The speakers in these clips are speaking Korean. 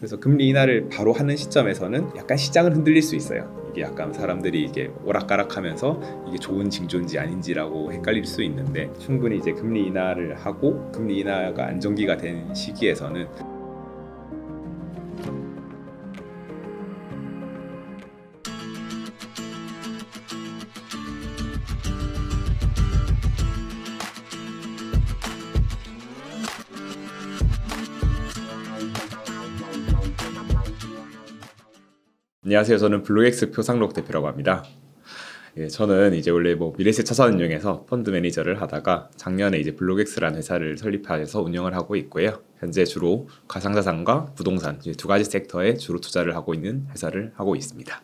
그래서 금리 인하를 바로 하는 시점에서는 약간 시장은 흔들릴 수 있어요. 이게 약간 사람들이 이게 오락가락하면서 이게 좋은 징조인지 아닌지라고 헷갈릴 수 있는데, 충분히 이제 금리 인하를 하고 금리 인하가 안정기가 된 시기에서는 안녕하세요. 저는 블루엑스 표상록 대표라고 합니다. 저는 이제 원래 미래세 자산운용에서 펀드 매니저를 하다가 작년에 이제 블루엑스라는 회사를 설립해서 운영을 하고 있고요. 현재 주로 가상자산과 부동산 이제 두 가지 섹터에 주로 투자를 하고 있는 회사를 하고 있습니다.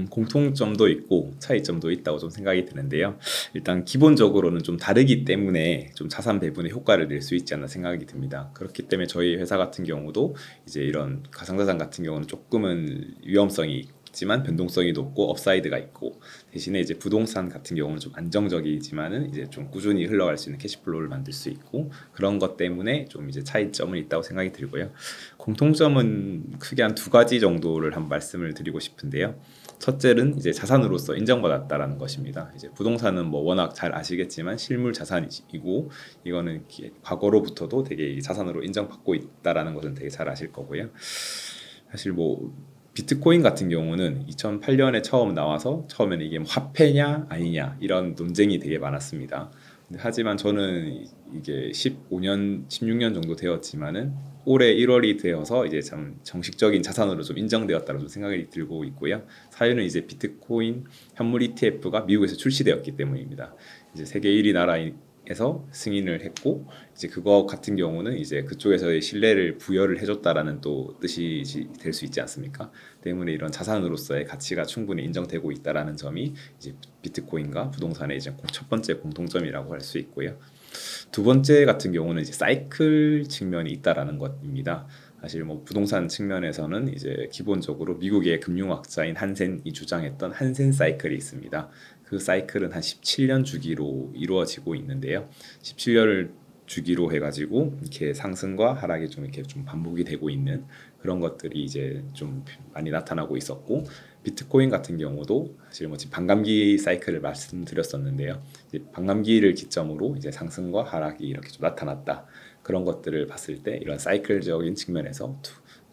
공통점도 있고 차이점도 있다고 좀 생각이 드는데요. 일단 기본적으로는 좀 다르기 때문에 좀 자산 배분에 효과를 낼 수 있지 않나 생각이 듭니다. 그렇기 때문에 저희 회사 같은 경우도 이제 이런 가상자산 같은 경우는 조금은 위험성이 지만 변동성이 높고 업사이드가 있고, 대신에 이제 부동산 같은 경우는 좀 안정적이지만은 이제 좀 꾸준히 흘러갈 수 있는 캐시플로우를 만들 수 있고, 그런 것 때문에 좀 이제 차이점은 있다고 생각이 들고요. 공통점은 크게 한 두 가지 정도를 한번 말씀을 드리고 싶은데요. 첫째는 이제 자산으로서 인정받았다라는 것입니다. 이제 부동산은 워낙 잘 아시겠지만 실물 자산이고, 이거는 과거로부터도 되게 자산으로 인정받고 있다라는 것은 되게 잘 아실 거고요. 사실 비트코인 같은 경우는 2008년에 처음 나와서 처음에는 이게 화폐냐 아니냐 이런 논쟁이 되게 많았습니다. 하지만 저는 이게 15년, 16년 정도 되었지만은 올해 1월이 되어서 이제 참 정식적인 자산으로 좀 인정되었다고 좀 생각이 들고 있고요. 사유는 이제 비트코인 현물 ETF가 미국에서 출시되었기 때문입니다. 이제 세계 1위 나라에서 승인을 했고, 이제 그거 같은 경우는 이제 그쪽에서의 신뢰를 부여를 해줬다라는 또 뜻이 될 수 있지 않습니까? 때문에 이런 자산으로서의 가치가 충분히 인정되고 있다라는 점이 이제 비트코인과 부동산의 이제 첫 번째 공통점이라고 할 수 있고요. 두 번째 같은 경우는 이제 사이클 측면이 있다라는 것입니다. 사실 부동산 측면에서는 이제 기본적으로 미국의 금융학자인 한센이 주장했던 한센 사이클이 있습니다. 그 사이클은 한 17년 주기로 이루어지고 있는데요. 17년을 주기로 해가지고 이렇게 상승과 하락이 좀 이렇게 좀 반복이 되고 있는 그런 것들이 이제 좀 많이 나타나고 있었고, 비트코인 같은 경우도 사실 지금 반감기 사이클을 말씀드렸었는데요. 이제 반감기를 기점으로 이제 상승과 하락이 이렇게 좀 나타났다. 그런 것들을 봤을 때 이런 사이클적인 측면에서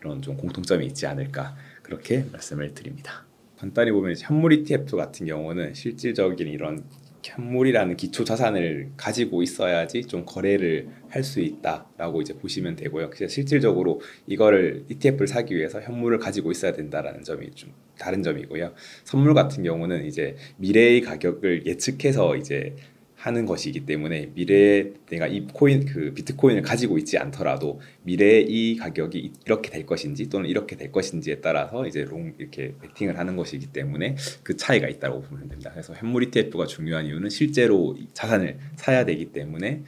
이런 좀 공통점이 있지 않을까, 그렇게 말씀을 드립니다. 간단히 보면 현물 ETF 같은 경우는 실질적인 이런 현물이라는 기초 자산을 가지고 있어야지 좀 거래를 할 수 있다라고 이제 보시면 되고요. 그래서 실질적으로 이거를 ETF를 사기 위해서 현물을 가지고 있어야 된다라는 점이 좀 다른 점이고요. 선물 같은 경우는 이제 미래의 가격을 예측해서 이제 하는 것이기 때문에, 미래에 내가 이 비트코인을 가지고 있지 않더라도 미래에 이 가격이 이렇게 될 것인지 또는 이렇게 될 것인지에 따라서 이제 이렇게 베팅을 하는 것이기 때문에 그 차이가 있다고 보면 됩니다. 그래서 현물 ETF가 중요한 이유는 실제로 자산을 사야 되기 때문에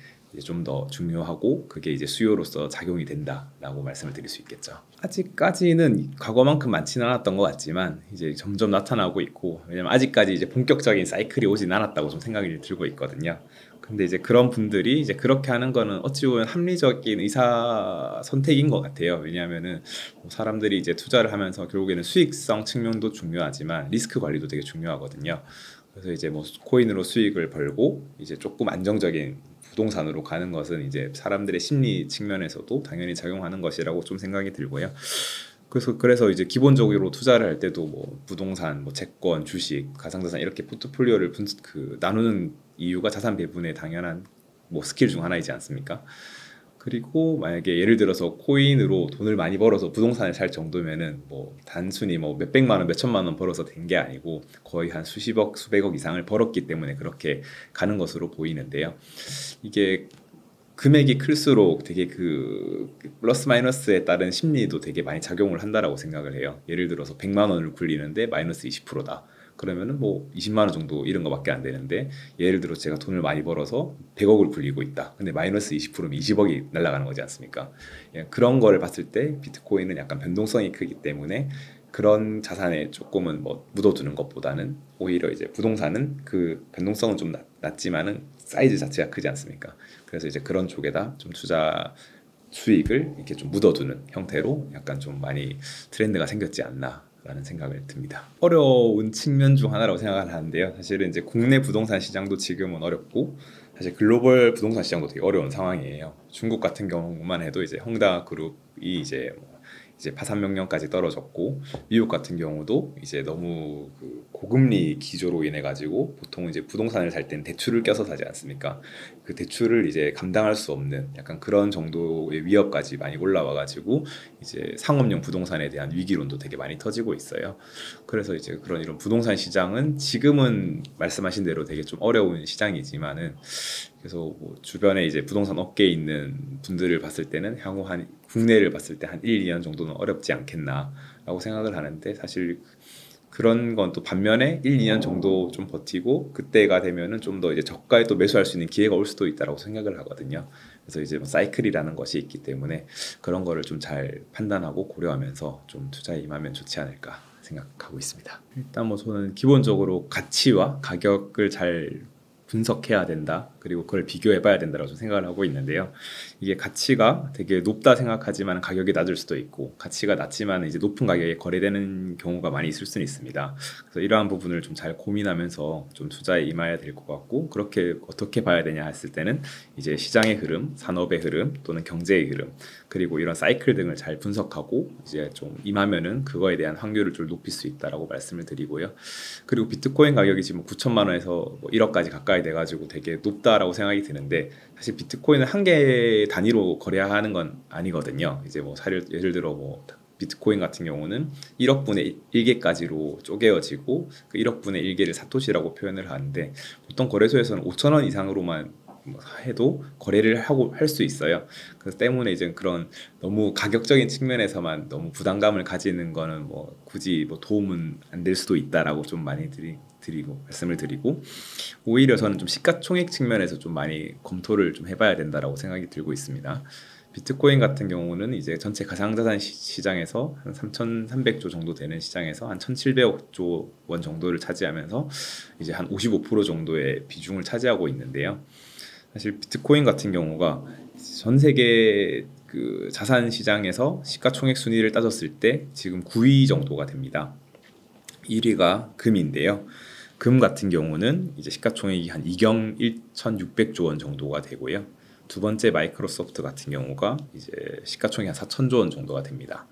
좀 더 중요하고, 그게 이제 수요로서 작용이 된다라고 말씀을 드릴 수 있겠죠. 아직까지는 과거만큼 많지는 않았던 것 같지만 이제 점점 나타나고 있고, 왜냐면 아직까지 이제 본격적인 사이클이 오진 않았다고 좀 생각이 들고 있거든요. 근데 이제 그런 분들이 이제 그렇게 하는 거는 어찌 보면 합리적인 의사 선택인 것 같아요. 왜냐하면은 사람들이 이제 투자를 하면서 결국에는 수익성 측면도 중요하지만 리스크 관리도 되게 중요하거든요. 그래서 이제 코인으로 수익을 벌고 이제 조금 안정적인 부동산으로 가는 것은 이제 사람들의 심리 측면에서도 당연히 작용하는 것이라고 좀 생각이 들고요. 그래서 이제 기본적으로 투자를 할 때도 부동산, 채권, 주식, 가상자산 이렇게 포트폴리오를 나누는 이유가 자산 배분의 당연한 스킬 중 하나이지 않습니까? 그리고 만약에 예를 들어서 코인으로 돈을 많이 벌어서 부동산을 살 정도면은 단순히 몇백만 원, 몇천만 원 벌어서 된 게 아니고 거의 한 수십억, 수백억 이상을 벌었기 때문에 그렇게 가는 것으로 보이는데요. 이게 금액이 클수록 되게 플러스 마이너스에 따른 심리도 되게 많이 작용을 한다라고 생각을 해요. 예를 들어서 100만 원을 굴리는데 마이너스 20%다. 그러면은 20만 원 정도 이런 거밖에 안 되는데, 예를 들어 제가 돈을 많이 벌어서 100억을 굴리고 있다. 근데 마이너스 20%면 20억이 날아가는 거지 않습니까? 그런 거를 봤을 때 비트코인은 약간 변동성이 크기 때문에 그런 자산에 조금은 묻어두는 것보다는 오히려 이제 부동산은 그 변동성은 좀 낮지만은 사이즈 자체가 크지 않습니까? 그래서 이제 그런 쪽에다 좀 투자 수익을 이렇게 좀 묻어두는 형태로 약간 좀 많이 트렌드가 생겼지 않나라는 생각을 듭니다. 어려운 측면 중 하나라고 생각을 하는데요. 사실은 이제 국내 부동산 시장도 지금은 어렵고 사실 글로벌 부동산 시장도 되게 어려운 상황이에요. 중국 같은 경우만 해도 이제 헝다그룹이 이제 파산 명령까지 떨어졌고, 미국 같은 경우도 이제 너무 그 고금리 기조로 인해 가지고 보통 이제 부동산을 살 땐 대출을 껴서 사지 않습니까? 그 대출을 이제 감당할 수 없는 약간 그런 정도의 위협까지 많이 올라와 가지고 이제 상업용 부동산에 대한 위기론도 되게 많이 터지고 있어요. 그래서 이제 그런 이런 부동산 시장은 지금은 말씀하신 대로 되게 좀 어려운 시장이지만은, 그래서 뭐 주변에 이제 부동산 업계에 있는 분들을 봤을 때는 향후 한 국내를 봤을 때 한 1, 2년 정도는 어렵지 않겠나라고 생각을 하는데, 사실 그런 건 또 반면에 1, 2년 정도 좀 버티고 그때가 되면은 좀 더 이제 저가에 또 매수할 수 있는 기회가 올 수도 있다라고 생각을 하거든요. 그래서 이제 뭐 사이클이라는 것이 있기 때문에 그런 거를 좀 잘 판단하고 고려하면서 좀 투자에 임하면 좋지 않을까 생각하고 있습니다. 일단 뭐 저는 기본적으로 가치와 가격을 잘 분석해야 된다, 그리고 그걸 비교해 봐야 된다고 생각을 하고 있는데요. 이게 가치가 되게 높다 생각하지만 가격이 낮을 수도 있고, 가치가 낮지만 이제 높은 가격에 거래되는 경우가 많이 있을 수는 있습니다. 그래서 이러한 부분을 좀 잘 고민하면서 좀 투자에 임해야 될 것 같고, 그렇게 어떻게 봐야 되냐 했을 때는 이제 시장의 흐름, 산업의 흐름 또는 경제의 흐름, 그리고 이런 사이클 등을 잘 분석하고 이제 좀 임하면은 그거에 대한 확률을 좀 높일 수 있다라고 말씀을 드리고요. 그리고 비트코인 가격이 지금 9천만 원에서 뭐 1억까지 가까이 돼가지고 되게 높다라고 생각이 드는데, 사실 비트코인은 한 개 단위로 거래하는 건 아니거든요. 이제 뭐 예를 들어 뭐 비트코인 같은 경우는 1억분의 1개까지로 쪼개어지고 그 1억분의 1개를 사토시라고 표현을 하는데, 보통 거래소에서는 5천 원 이상으로만 해도 거래를 하고 할 수 있어요. 그래서 때문에 이제 그런 너무 가격적인 측면에서만 너무 부담감을 가지는 거는 뭐 굳이 뭐 도움은 안 될 수도 있다라고 좀 많이 드리고 말씀을 드리고, 오히려 저는 좀 시가총액 측면에서 좀 많이 검토를 좀 해봐야 된다라고 생각이 들고 있습니다. 비트코인 같은 경우는 이제 전체 가상자산 시장에서 한 3,300조 정도 되는 시장에서 한 1,700조 원 정도를 차지하면서 이제 한 55% 정도의 비중을 차지하고 있는데요. 사실 비트코인 같은 경우가 전 세계 그 자산 시장에서 시가총액 순위를 따졌을 때 지금 9위 정도가 됩니다. 1위가 금인데요. 금 같은 경우는 이제 시가총액이 한 2경 1,600조 원 정도가 되고요. 두 번째 마이크로소프트 같은 경우가 이제 시가총액 한 4천조 원 정도가 됩니다.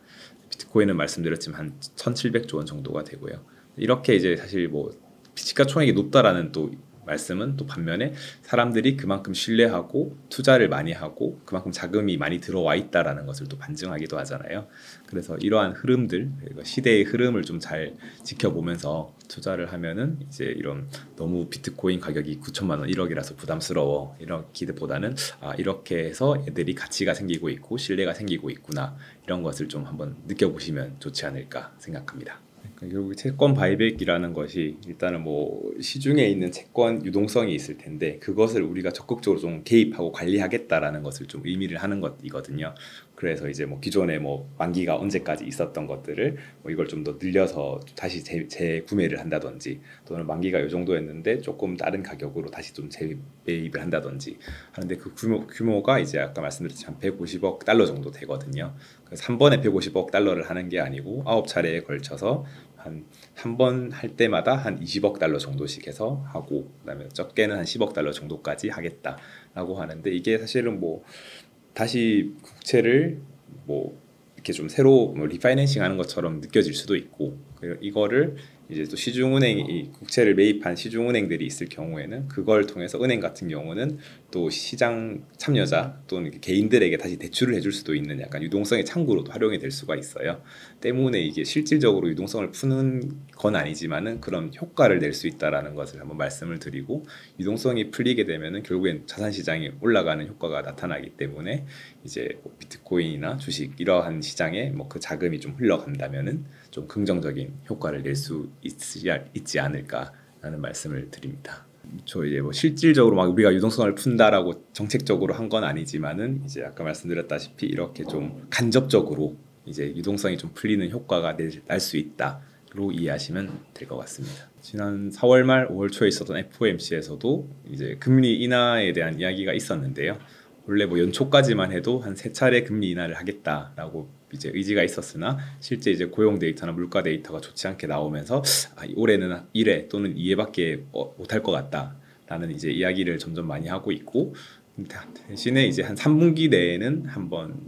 비트코인은 말씀드렸지만 한 1,700조 원 정도가 되고요. 이렇게 이제 사실 뭐 시가총액이 높다라는 또 말씀은 또 반면에 사람들이 그만큼 신뢰하고 투자를 많이 하고 그만큼 자금이 많이 들어와 있다라는 것을 또 반증하기도 하잖아요. 그래서 이러한 흐름들, 시대의 흐름을 좀 잘 지켜보면서 투자를 하면은 이제 이런 너무 비트코인 가격이 9천만 원, 1억이라서 부담스러워 이렇기보다는 이렇게 해서 애들이 가치가 생기고 있고 신뢰가 생기고 있구나, 이런 것을 좀 한번 느껴보시면 좋지 않을까 생각합니다. 결국 채권 바이백이라는 것이 일단은 뭐 시중에 있는 채권 유동성이 있을 텐데 그것을 우리가 적극적으로 좀 개입하고 관리하겠다라는 것을 좀 의미를 하는 것이거든요. 그래서 이제 뭐 기존에 뭐 만기가 언제까지 있었던 것들을 뭐 이걸 좀 더 늘려서 다시 재구매를 한다든지, 또는 만기가 이 정도였는데 조금 다른 가격으로 다시 좀 재매입을 한다든지 하는데, 그 규모가 이제 아까 말씀드렸지만 150억 달러 정도 되거든요. 그래서 한 번에 150억 달러를 하는 게 아니고 9차례에 걸쳐서 한 번 할 때마다 한 20억 달러 정도씩 해서 하고, 그다음에 적게는 한 10억 달러 정도까지 하겠다라고 하는데, 이게 사실은 뭐 다시 국채를 뭐 이렇게 좀 새로 뭐 리파이낸싱 하는 것처럼 느껴질 수도 있고, 이거를 이제 또 시중은행이 국채를 매입한 시중은행들이 있을 경우에는 그걸 통해서 은행 같은 경우는 또 시장 참여자 또는 개인들에게 다시 대출을 해줄 수도 있는 약간 유동성의 창구로도 활용이 될 수가 있어요. 때문에 이게 실질적으로 유동성을 푸는 건 아니지만은 그런 효과를 낼 수 있다라는 것을 한번 말씀을 드리고, 유동성이 풀리게 되면은 결국엔 자산 시장이 올라가는 효과가 나타나기 때문에 이제 뭐 비트코인이나 주식 이러한 시장에 뭐 그 자금이 좀 흘러간다면은 좀 긍정적인 효과를 낼 수 있지 않을까라는 말씀을 드립니다. 저 이제 뭐 실질적으로 막 우리가 유동성을 푼다라고 정책적으로 한 건 아니지만은 이제 아까 말씀드렸다시피 이렇게 좀 간접적으로 이제 유동성이 좀 풀리는 효과가 날 수 있다로 이해하시면 될 것 같습니다. 지난 4월 말 5월 초에 있었던 FOMC에서도 이제 금리 인하에 대한 이야기가 있었는데요. 원래 뭐 연초까지만 해도 한 3차례 금리 인하를 하겠다라고 이제 의지가 있었으나 실제 이제 고용 데이터나 물가 데이터가 좋지 않게 나오면서 올해는 1회 또는 2회밖에 못할 것 같다라는 이제 이야기를 점점 많이 하고 있고, 대신에 이제 한 3분기 내에는 한번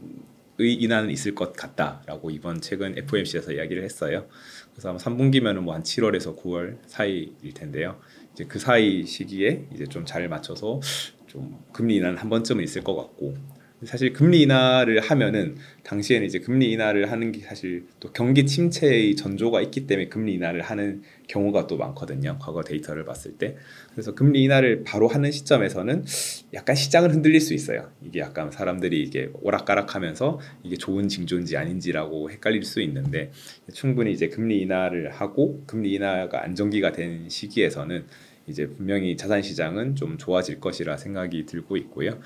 인하는 있을 것 같다라고 이번 최근 FOMC에서 이야기를 했어요. 그래서 아마 3분기면은 뭐 한 7월에서 9월 사이일 텐데요. 이제 그 사이 시기에 이제 좀 잘 맞춰서 좀 금리 인하는 한 번쯤은 있을 것 같고, 사실 금리 인하를 하면은 당시에는 이제 금리 인하를 하는 게 사실 또 경기 침체의 전조가 있기 때문에 금리 인하를 하는 경우가 또 많거든요. 과거 데이터를 봤을 때. 그래서 금리 인하를 바로 하는 시점에서는 약간 시장을 흔들릴 수 있어요. 이게 약간 사람들이 이게 오락가락하면서 이게 좋은 징조인지 아닌지라고 헷갈릴 수 있는데, 충분히 이제 금리 인하를 하고 금리 인하가 안정기가 된 시기에서는 이제 분명히 자산 시장은 좀 좋아질 것이라 생각이 들고 있고요.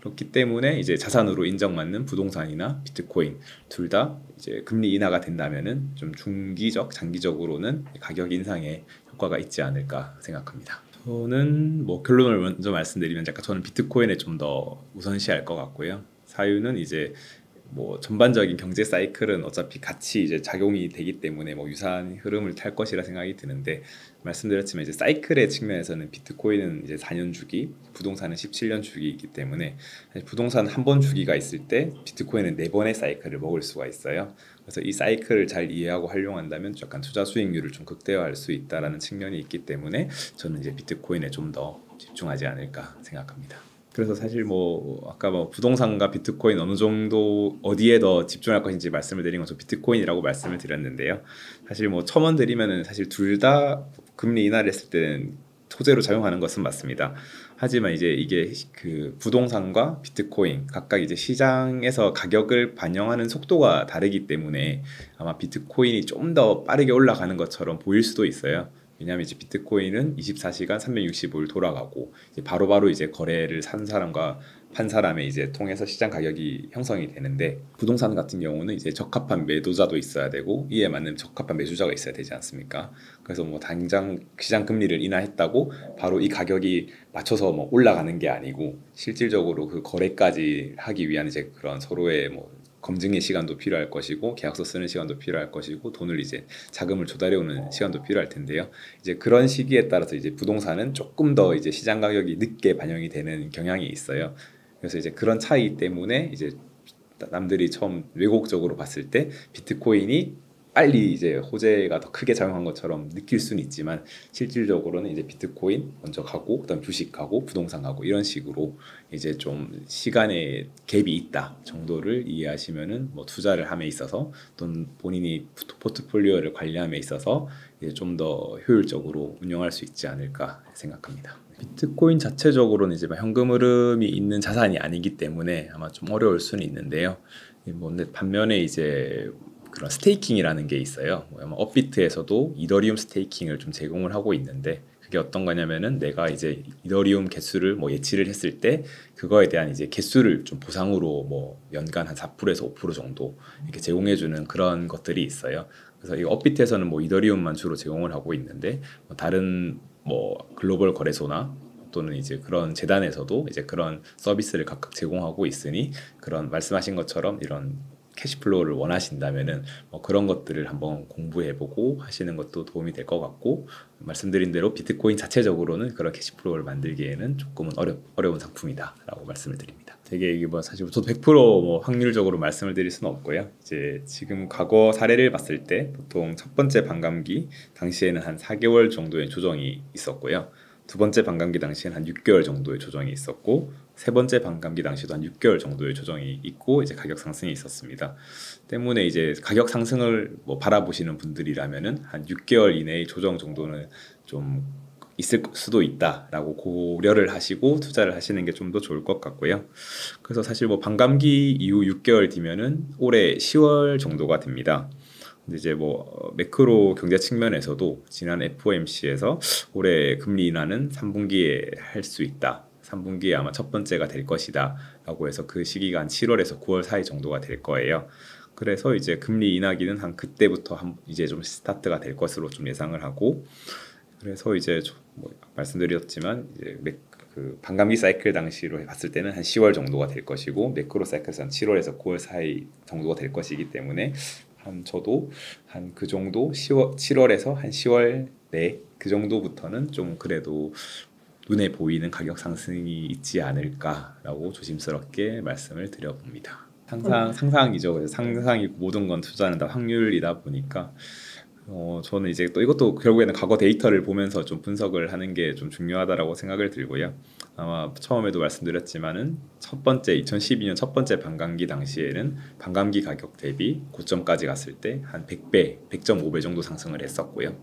그렇기 때문에 이제 자산으로 인정받는 부동산이나 비트코인 둘 다 이제 금리 인하가 된다면은 좀 중기적, 장기적으로는 가격 인상에 효과가 있지 않을까 생각합니다. 저는 뭐 결론을 먼저 말씀드리면 약간 저는 비트코인에 좀 더 우선시할 것 같고요. 사유는 이제 뭐 전반적인 경제 사이클은 어차피 같이 이제 작용이 되기 때문에 뭐 유사한 흐름을 탈 것이라 생각이 드는데, 말씀드렸지만 이제 사이클의 측면에서는 비트코인은 이제 4년 주기, 부동산은 17년 주기이기 때문에 부동산 한 번 주기가 있을 때 비트코인은 4번의 사이클을 먹을 수가 있어요. 그래서 이 사이클을 잘 이해하고 활용한다면 약간 투자 수익률을 좀 극대화할 수 있다라는 측면이 있기 때문에 저는 이제 비트코인에 좀 더 집중하지 않을까 생각합니다. 그래서 사실 뭐 아까 뭐 부동산과 비트코인 어느 정도 어디에 더 집중할 것인지 말씀을 드린 것은 비트코인이라고 말씀을 드렸는데요. 사실 뭐 첨언 드리면은 사실 둘 다 금리 인하를 했을 때는 토제로 작용하는 것은 맞습니다. 하지만 이제 이게 그 부동산과 비트코인 각각 이제 시장에서 가격을 반영하는 속도가 다르기 때문에 아마 비트코인이 좀 더 빠르게 올라가는 것처럼 보일 수도 있어요. 왜냐하면 이제 비트코인은 24시간 365일 돌아가고 이제 바로바로 이제 거래를 산 사람과 판 사람의 이제 통해서 시장 가격이 형성이 되는데, 부동산 같은 경우는 이제 적합한 매도자도 있어야 되고 이에 맞는 적합한 매수자가 있어야 되지 않습니까? 그래서 뭐 당장 시장 금리를 인하했다고 바로 이 가격이 맞춰서 뭐 올라가는 게 아니고 실질적으로 그 거래까지 하기 위한 이제 그런 서로의 뭐 검증의 시간도 필요할 것이고 계약서 쓰는 시간도 필요할 것이고 돈을 이제 자금을 조달해 오는 시간도 필요할 텐데요. 이제 그런 시기에 따라서 이제 부동산은 조금 더 이제 시장 가격이 늦게 반영이 되는 경향이 있어요. 그래서 이제 그런 차이 때문에 이제 남들이 처음 왜곡적으로 봤을 때 비트코인이 빨리 이제 호재가 더 크게 작용한 것처럼 느낄 수는 있지만 실질적으로는 이제 비트코인 먼저 가고 그다음 주식 가고 부동산 가고 이런 식으로 이제 좀 시간의 갭이 있다 정도를 이해하시면은 뭐 투자를 함에 있어서 또는 본인이 포트폴리오를 관리함에 있어서 이제 좀 더 효율적으로 운영할 수 있지 않을까 생각합니다. 비트코인 자체적으로는 이제 현금 흐름이 있는 자산이 아니기 때문에 아마 좀 어려울 수는 있는데요. 뭐 근데 반면에 이제 그런 스테이킹이라는 게 있어요. 업비트에서도 이더리움 스테이킹을 좀 제공을 하고 있는데, 그게 어떤 거냐면은 내가 이제 이더리움 개수를 뭐 예치를 했을 때 그거에 대한 이제 개수를 좀 보상으로 뭐 연간 한 4%에서 5% 정도 이렇게 제공해주는 그런 것들이 있어요. 그래서 이 업비트에서는 뭐 이더리움만 주로 제공을 하고 있는데, 뭐 다른 뭐 글로벌 거래소나 또는 이제 그런 재단에서도 이제 그런 서비스를 각각 제공하고 있으니, 그런 말씀하신 것처럼 이런 캐시플로우를 원하신다면은 뭐 그런 것들을 한번 공부해보고 하시는 것도 도움이 될 것 같고, 말씀드린 대로 비트코인 자체적으로는 그런 캐시플로우를 만들기에는 조금은 어려운 상품이다라고 말씀을 드립니다. 되게 이게 뭐 사실 저도 100%뭐 확률적으로 말씀을 드릴 수는 없고요. 이제 지금 과거 사례를 봤을 때 보통 첫 번째 반감기 당시에는 한 4개월 정도의 조정이 있었고요. 두 번째 반감기 당시에는 한 6개월 정도의 조정이 있었고, 세 번째 반감기 당시도 한 6개월 정도의 조정이 있고 이제 가격 상승이 있었습니다. 때문에 이제 가격 상승을 뭐 바라보시는 분들이라면은 한 6개월 이내의 조정 정도는 좀 있을 수도 있다라고 고려를 하시고 투자를 하시는 게 좀 더 좋을 것 같고요. 그래서 사실 뭐 반감기 이후 6개월 뒤면은 올해 10월 정도가 됩니다. 근데 이제 뭐 매크로 경제 측면에서도 지난 FOMC에서 올해 금리 인하는 3분기에 할 수 있다. 3분기에 아마 첫 번째가 될 것이다 라고 해서 그 시기가 한 7월에서 9월 사이 정도가 될 거예요. 그래서 이제 금리 인하기는 한 그때부터 이제 좀 스타트가 될 것으로 좀 예상을 하고, 그래서 이제 뭐 말씀드렸지만 이제 그 반감기 사이클 당시로 봤을 때는 한 10월 정도가 될 것이고 매크로 사이클에서 한 7월에서 9월 사이 정도가 될 것이기 때문에 한 저도 한 그 정도 7월에서 한 10월 내 그 정도부터는 좀 그래도 눈에 보이는 가격 상승이 있지 않을까라고 조심스럽게 말씀을 드려봅니다. 상상이죠. 그래서 상상이 모든 건 투자는 다 확률이다 보니까 저는 이제 또 이것도 결국에는 과거 데이터를 보면서 좀 분석을 하는 게 좀 중요하다라고 생각을 들고요. 아마 처음에도 말씀드렸지만은 첫 번째 2012년 첫 번째 반감기 당시에는 반감기 가격 대비 고점까지 갔을 때 한 100배, 100.5배 정도 상승을 했었고요.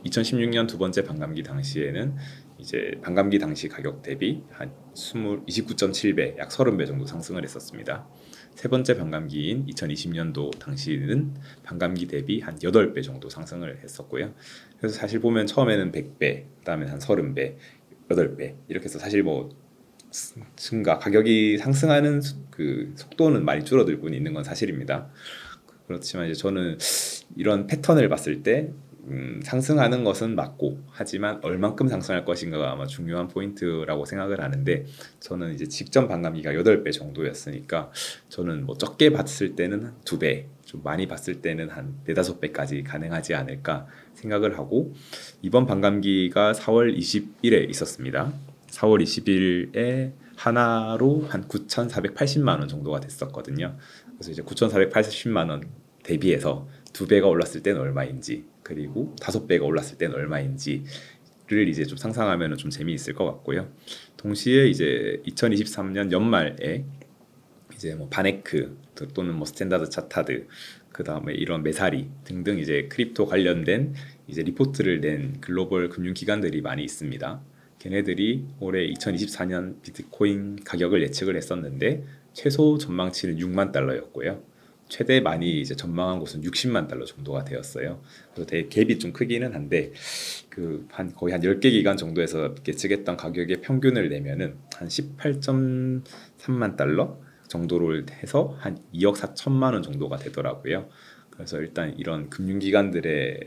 2016년 두 번째 반감기 당시에는 이제 반감기 당시 가격 대비 한 29.7배, 약 30배 정도 상승을 했었습니다. 세 번째 반감기인 2020년도 당시는 반감기 대비 한 8배 정도 상승을 했었고요. 그래서 사실 보면 처음에는 100배, 그다음에 한 30배, 8배 이렇게 해서 사실 뭐 가격이 상승하는 그 속도는 많이 줄어들고 있는 건 사실입니다. 그렇지만 이제 저는 이런 패턴을 봤을 때 상승하는 것은 맞고 하지만 얼만큼 상승할 것인가가 아마 중요한 포인트라고 생각을 하는데 저는 이제 직전 반감기가 8배 정도였으니까 저는 뭐 적게 봤을 때는 2배, 좀 많이 봤을 때는 한 4, 5배까지 가능하지 않을까 생각을 하고 이번 반감기가 4월 20일에 있었습니다. 4월 20일에 하나로 한 9,480만 원 정도가 됐었거든요. 그래서 이제 9,480만 원 대비해서 2배가 올랐을 때는 얼마인지 그리고 5배가 올랐을 때는 얼마인지를 이제 좀 상상하면 좀 재미있을 것 같고요. 동시에 이제 2023년 연말에 이제 뭐 바네크 또는 뭐 스탠다드 차타드 그 다음에 이런 메사리 등등 이제 크립토 관련된 이제 리포트를 낸 글로벌 금융기관들이 많이 있습니다. 걔네들이 올해 2024년 비트코인 가격을 예측을 했었는데 최소 전망치는 6만 달러였고요. 최대 많이 이제 전망한 곳은 60만 달러 정도가 되었어요. 그래서 되게 갭이 좀 크기는 한데 거의 한 10개 기간 정도에서 예측했던 가격의 평균을 내면은 한 18.3만 달러 정도를 해서 한 2억 4천만 원 정도가 되더라고요. 그래서 일단 이런 금융기관들의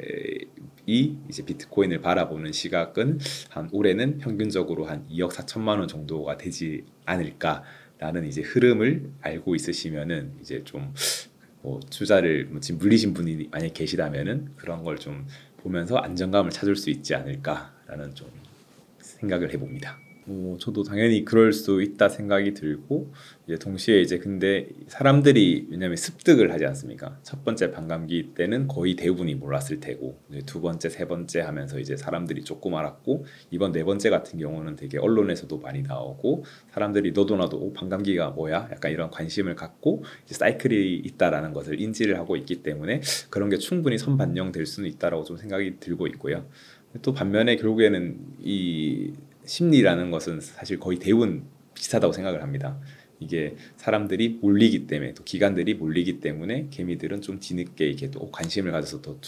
이제 비트코인을 바라보는 시각은 한 올해는 평균적으로 한 2억 4천만 원 정도가 되지 않을까라는 이제 흐름을 알고 있으시면은 이제 좀 뭐 투자를 지금 물리신 분이 만약 계시다면은 그런 걸 좀 보면서 안정감을 찾을 수 있지 않을까라는 좀 생각을 해봅니다. 저도 당연히 그럴 수 있다 생각이 들고 이제 동시에 이제 근데 사람들이 왜냐면 습득을 하지 않습니까? 첫 번째 반감기 때는 거의 대부분이 몰랐을 테고 이제 두 번째, 세 번째 하면서 이제 사람들이 조금 알았고 이번 네 번째 같은 경우는 되게 언론에서도 많이 나오고 사람들이 너도 나도 반감기가 뭐야? 약간 이런 관심을 갖고 이제 사이클이 있다라는 것을 인지를 하고 있기 때문에 그런 게 충분히 선반영될 수는 있다라고 좀 생각이 들고 있고요. 또 반면에 결국에는 이 심리라는 것은 사실 거의 대부분 비슷하다고 생각을 합니다. 이게 사람들이 몰리기 때문에 또 기관들이 몰리기 때문에 개미들은 좀 뒤늦게 이게 또 관심을 가져서 더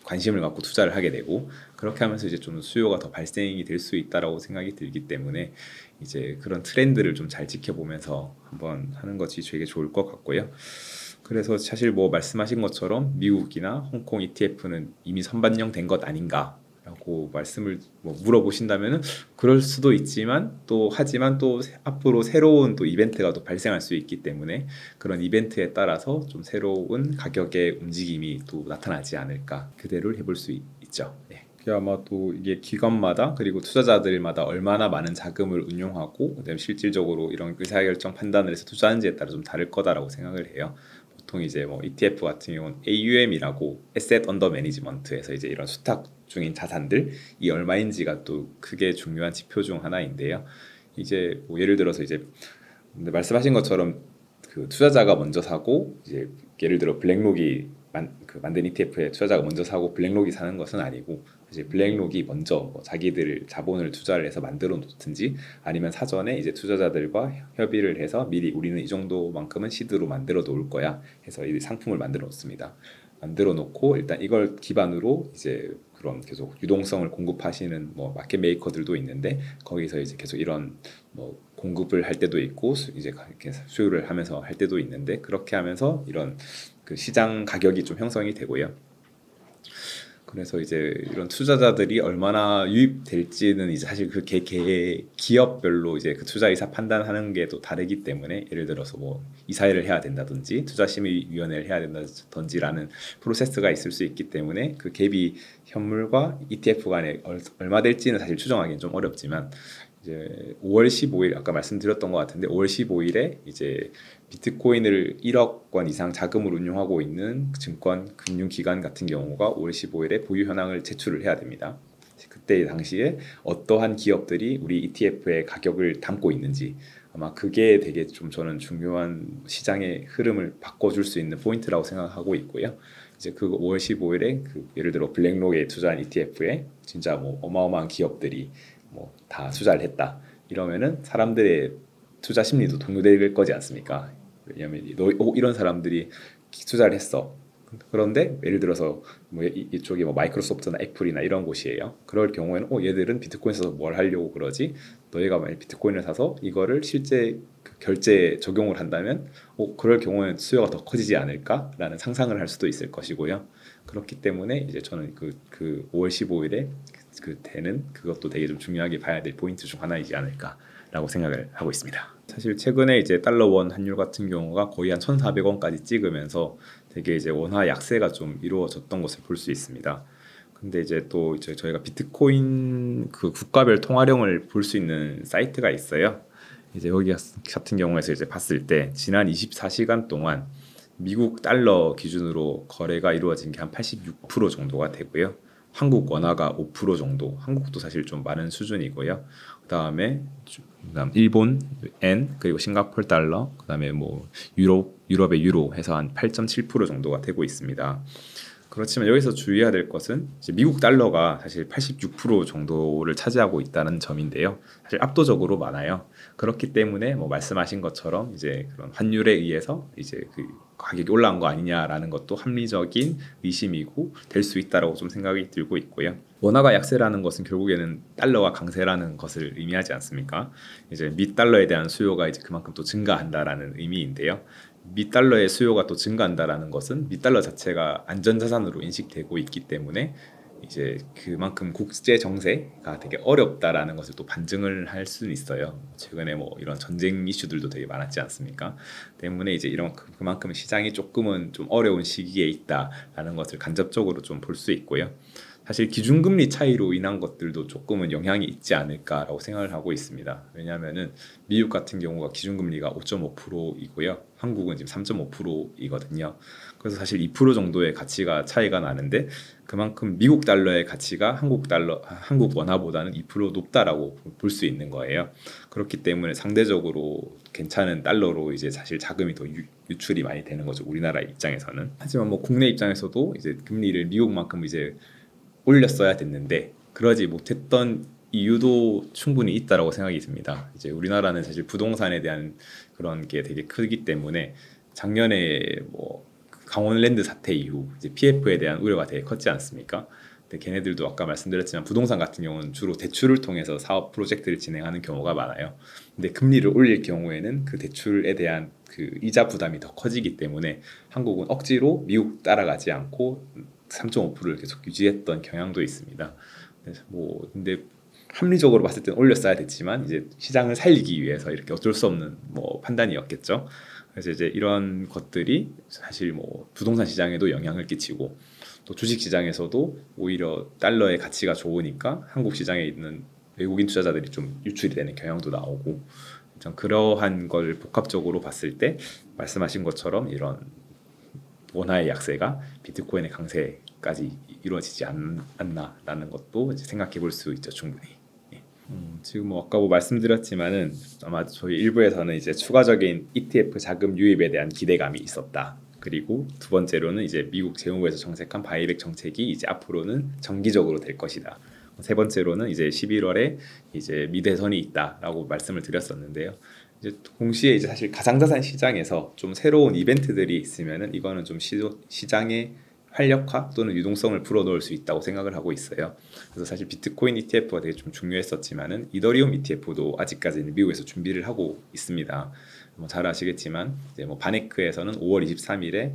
관심을 갖고 투자를 하게 되고 그렇게 하면서 이제 좀 수요가 더 발생이 될 수 있다라고 생각이 들기 때문에 이제 그런 트렌드를 좀 잘 지켜보면서 한번 하는 것이 되게 좋을 것 같고요. 그래서 사실 뭐 말씀하신 것처럼 미국이나 홍콩 ETF는 이미 선반영된 것 아닌가? 라고 말씀을 물어보신다면은 그럴 수도 있지만 하지만 또 앞으로 새로운 또 이벤트가 또 발생할 수 있기 때문에 그런 이벤트에 따라서 좀 새로운 가격의 움직임이 또 나타나지 않을까 그대로 해볼 수 있죠. 네. 아마 또 이게 기관마다 그리고 투자자들마다 얼마나 많은 자금을 운용하고 그다음에 실질적으로 이런 의사결정 판단을 해서 투자하는지에 따라 좀 다를 거다라고 생각을 해요. 보통 이제 뭐 ETF 같은 경우는 AUM이라고 Asset Under Management에서 이제 이런 수탁 중인 자산들이 얼마인지가 또 크게 중요한 지표 중 하나인데요. 이제 뭐 예를 들어서 이제 말씀하신 것처럼 그 투자자가 먼저 사고 이제 예를 들어 블랙록이 만든 ETF에 투자자가 먼저 사고 블랙록이 사는 것은 아니고 이제 블랙록이 먼저 자기들 자본을 투자를 해서 만들어 놓든지 아니면 사전에 이제 투자자들과 협의를 해서 미리 우리는 이 정도만큼은 시드로 만들어 놓을 거야 해서 이 상품을 만들어 놓습니다. 만들어 놓고 일단 이걸 기반으로 이제 그런 계속 유동성을 공급하시는 뭐 마켓 메이커들도 있는데 거기서 이제 계속 이런 뭐 공급을 할 때도 있고 이제 이렇게 수요를 하면서 할 때도 있는데 그렇게 하면서 이런 그 시장 가격이 좀 형성이 되고요. 그래서 이제 이런 투자자들이 얼마나 유입될지는 이제 사실 그 기업별로 이제 그 투자 의사 판단하는 게 또 다르기 때문에, 예를 들어서 뭐 이사회를 해야 된다든지 투자심의위원회를 해야 된다든지라는 프로세스가 있을 수 있기 때문에 그 갭이 현물과 ETF 간에 얼마 될지는 사실 추정하기는 좀 어렵지만, 이제 5월 15일 아까 말씀드렸던 것 같은데 5월 15일에 이제 비트코인을 1억 원 이상 자금으로 운용하고 있는 증권 금융기관 같은 경우가 5월 15일에 보유 현황을 제출을 해야 됩니다. 그때 당시에 어떠한 기업들이 우리 ETF의 가격을 담고 있는지, 아마 그게 되게 좀 저는 중요한 시장의 흐름을 바꿔줄 수 있는 포인트라고 생각하고 있고요. 이제 그 5월 15일에 그 예를 들어 블랙록에 투자한 ETF에 진짜 뭐 어마어마한 기업들이 뭐 다 투자를 했다 이러면은 사람들의 투자 심리도 동요될 거지 않습니까? 왜냐하면 이런 사람들이 투자를 했어. 그런데 예를 들어서 뭐 이쪽이 뭐 마이크로소프트나 애플이나 이런 곳이에요. 그럴 경우에는 얘들은 비트코인 써서 뭘 하려고 그러지? 너희가 만약 비트코인을 사서 이거를 실제 그 결제에 적용을 한다면 그럴 경우에는 수요가 더 커지지 않을까라는 상상을 할 수도 있을 것이고요. 그렇기 때문에 이제 저는 그 5월 15일에 그 되는 그것도 되게 좀 중요하게 봐야 될 포인트 중 하나이지 않을까라고 생각을 하고 있습니다. 사실 최근에 이제 달러 원 환율 같은 경우가 거의 한 1,400원까지 찍으면서 되게 이제 원화 약세가 좀 이루어졌던 것을 볼 수 있습니다. 근데 이제 또 이제 저희가 비트코인 그 국가별 통화량을 볼 수 있는 사이트가 있어요. 이제 여기 같은 경우에서 이제 봤을 때 지난 24시간 동안 미국 달러 기준으로 거래가 이루어진 게 한 86% 정도가 되고요. 한국 원화가 5% 정도, 한국도 사실 좀 많은 수준이고요. 그다음 일본 엔, 그리고 싱가포르 달러, 그다음에 뭐 유럽의 유로 해서 한 8.7% 정도가 되고 있습니다. 그렇지만 여기서 주의해야 될 것은 이제 미국 달러가 사실 86% 정도를 차지하고 있다는 점인데요. 사실 압도적으로 많아요. 그렇기 때문에 뭐 말씀하신 것처럼 이제 그런 환율에 의해서 이제 그 가격이 올라간 거 아니냐라는 것도 합리적인 의심이고 될 수 있다라고 좀 생각이 들고 있고요. 원화가 약세라는 것은 결국에는 달러가 강세라는 것을 의미하지 않습니까? 이제 미 달러에 대한 수요가 이제 그만큼 또 증가한다라는 의미인데요. 미 달러의 수요가 또 증가한다라는 것은 미 달러 자체가 안전자산으로 인식되고 있기 때문에 이제 그만큼 국제 정세가 되게 어렵다라는 것을 또 반증을 할 수는 있어요. 최근에 뭐 이런 전쟁 이슈들도 되게 많았지 않습니까? 때문에 이제 이런 그만큼 시장이 조금은 좀 어려운 시기에 있다라는 것을 간접적으로 좀 볼 수 있고요. 사실 기준금리 차이로 인한 것들도 조금은 영향이 있지 않을까라고 생각을 하고 있습니다. 왜냐하면은 미국 같은 경우가 기준금리가 5.5%이고요. 한국은 지금 3.5%이거든요. 그래서 사실 2% 정도의 가치가 차이가 나는데 그만큼 미국 달러의 가치가 한국 원화보다는 2% 높다라고 볼 수 있는 거예요. 그렇기 때문에 상대적으로 괜찮은 달러로 이제 사실 자금이 더 유출이 많이 되는 거죠. 우리나라 입장에서는. 하지만 뭐 국내 입장에서도 이제 금리를 미국만큼 이제 올렸어야 됐는데 그러지 못했던 이유도 충분히 있다라고 생각이 듭니다. 이제 우리나라는 사실 부동산에 대한 그런 게 되게 크기 때문에 작년에 뭐 강원랜드 사태 이후 이제 PF에 대한 우려가 되게 컸지 않습니까? 근데 걔네들도 아까 말씀드렸지만 부동산 같은 경우는 주로 대출을 통해서 사업 프로젝트를 진행하는 경우가 많아요. 근데 금리를 올릴 경우에는 그 대출에 대한 그 이자 부담이 더 커지기 때문에 한국은 억지로 미국 따라가지 않고 3.5%를 계속 유지했던 경향도 있습니다. 그래서 뭐 근데 합리적으로 봤을 때는 올렸어야 됐지만 이제 시장을 살리기 위해서 이렇게 어쩔 수 없는 뭐 판단이었겠죠. 그래서 이제 이런 것들이 사실 뭐 부동산 시장에도 영향을 끼치고 또 주식 시장에서도 오히려 달러의 가치가 좋으니까 한국 시장에 있는 외국인 투자자들이 좀 유출이 되는 경향도 나오고, 그러한 걸 복합적으로 봤을 때 말씀하신 것처럼 이런 원화의 약세가 비트코인의 강세까지 이루어지지 않나라는 것도 이제 생각해 볼 수 있죠, 충분히. 지금 뭐 아까 뭐 말씀드렸지만은 아마 저희 일부에서는 이제 추가적인 ETF 자금 유입에 대한 기대감이 있었다. 그리고 두 번째로는 이제 미국 재무부에서 정책한 바이백 정책이 이제 앞으로는 정기적으로 될 것이다. 세 번째로는 이제 11월에 이제 미대선이 있다라고 말씀을 드렸었는데요. 이제 동시에 이제 사실 가상자산 시장에서 좀 새로운 이벤트들이 있으면은 이거는 좀 시장의 활력화 또는 유동성을 불어넣을 수 있다고 생각을 하고 있어요. 그래서 사실 비트코인 ETF가 되게 좀 중요했었지만은 이더리움 ETF도 아직까지는 미국에서 준비를 하고 있습니다. 뭐 잘 아시겠지만 이제 뭐 바네크에서는 5월 23일에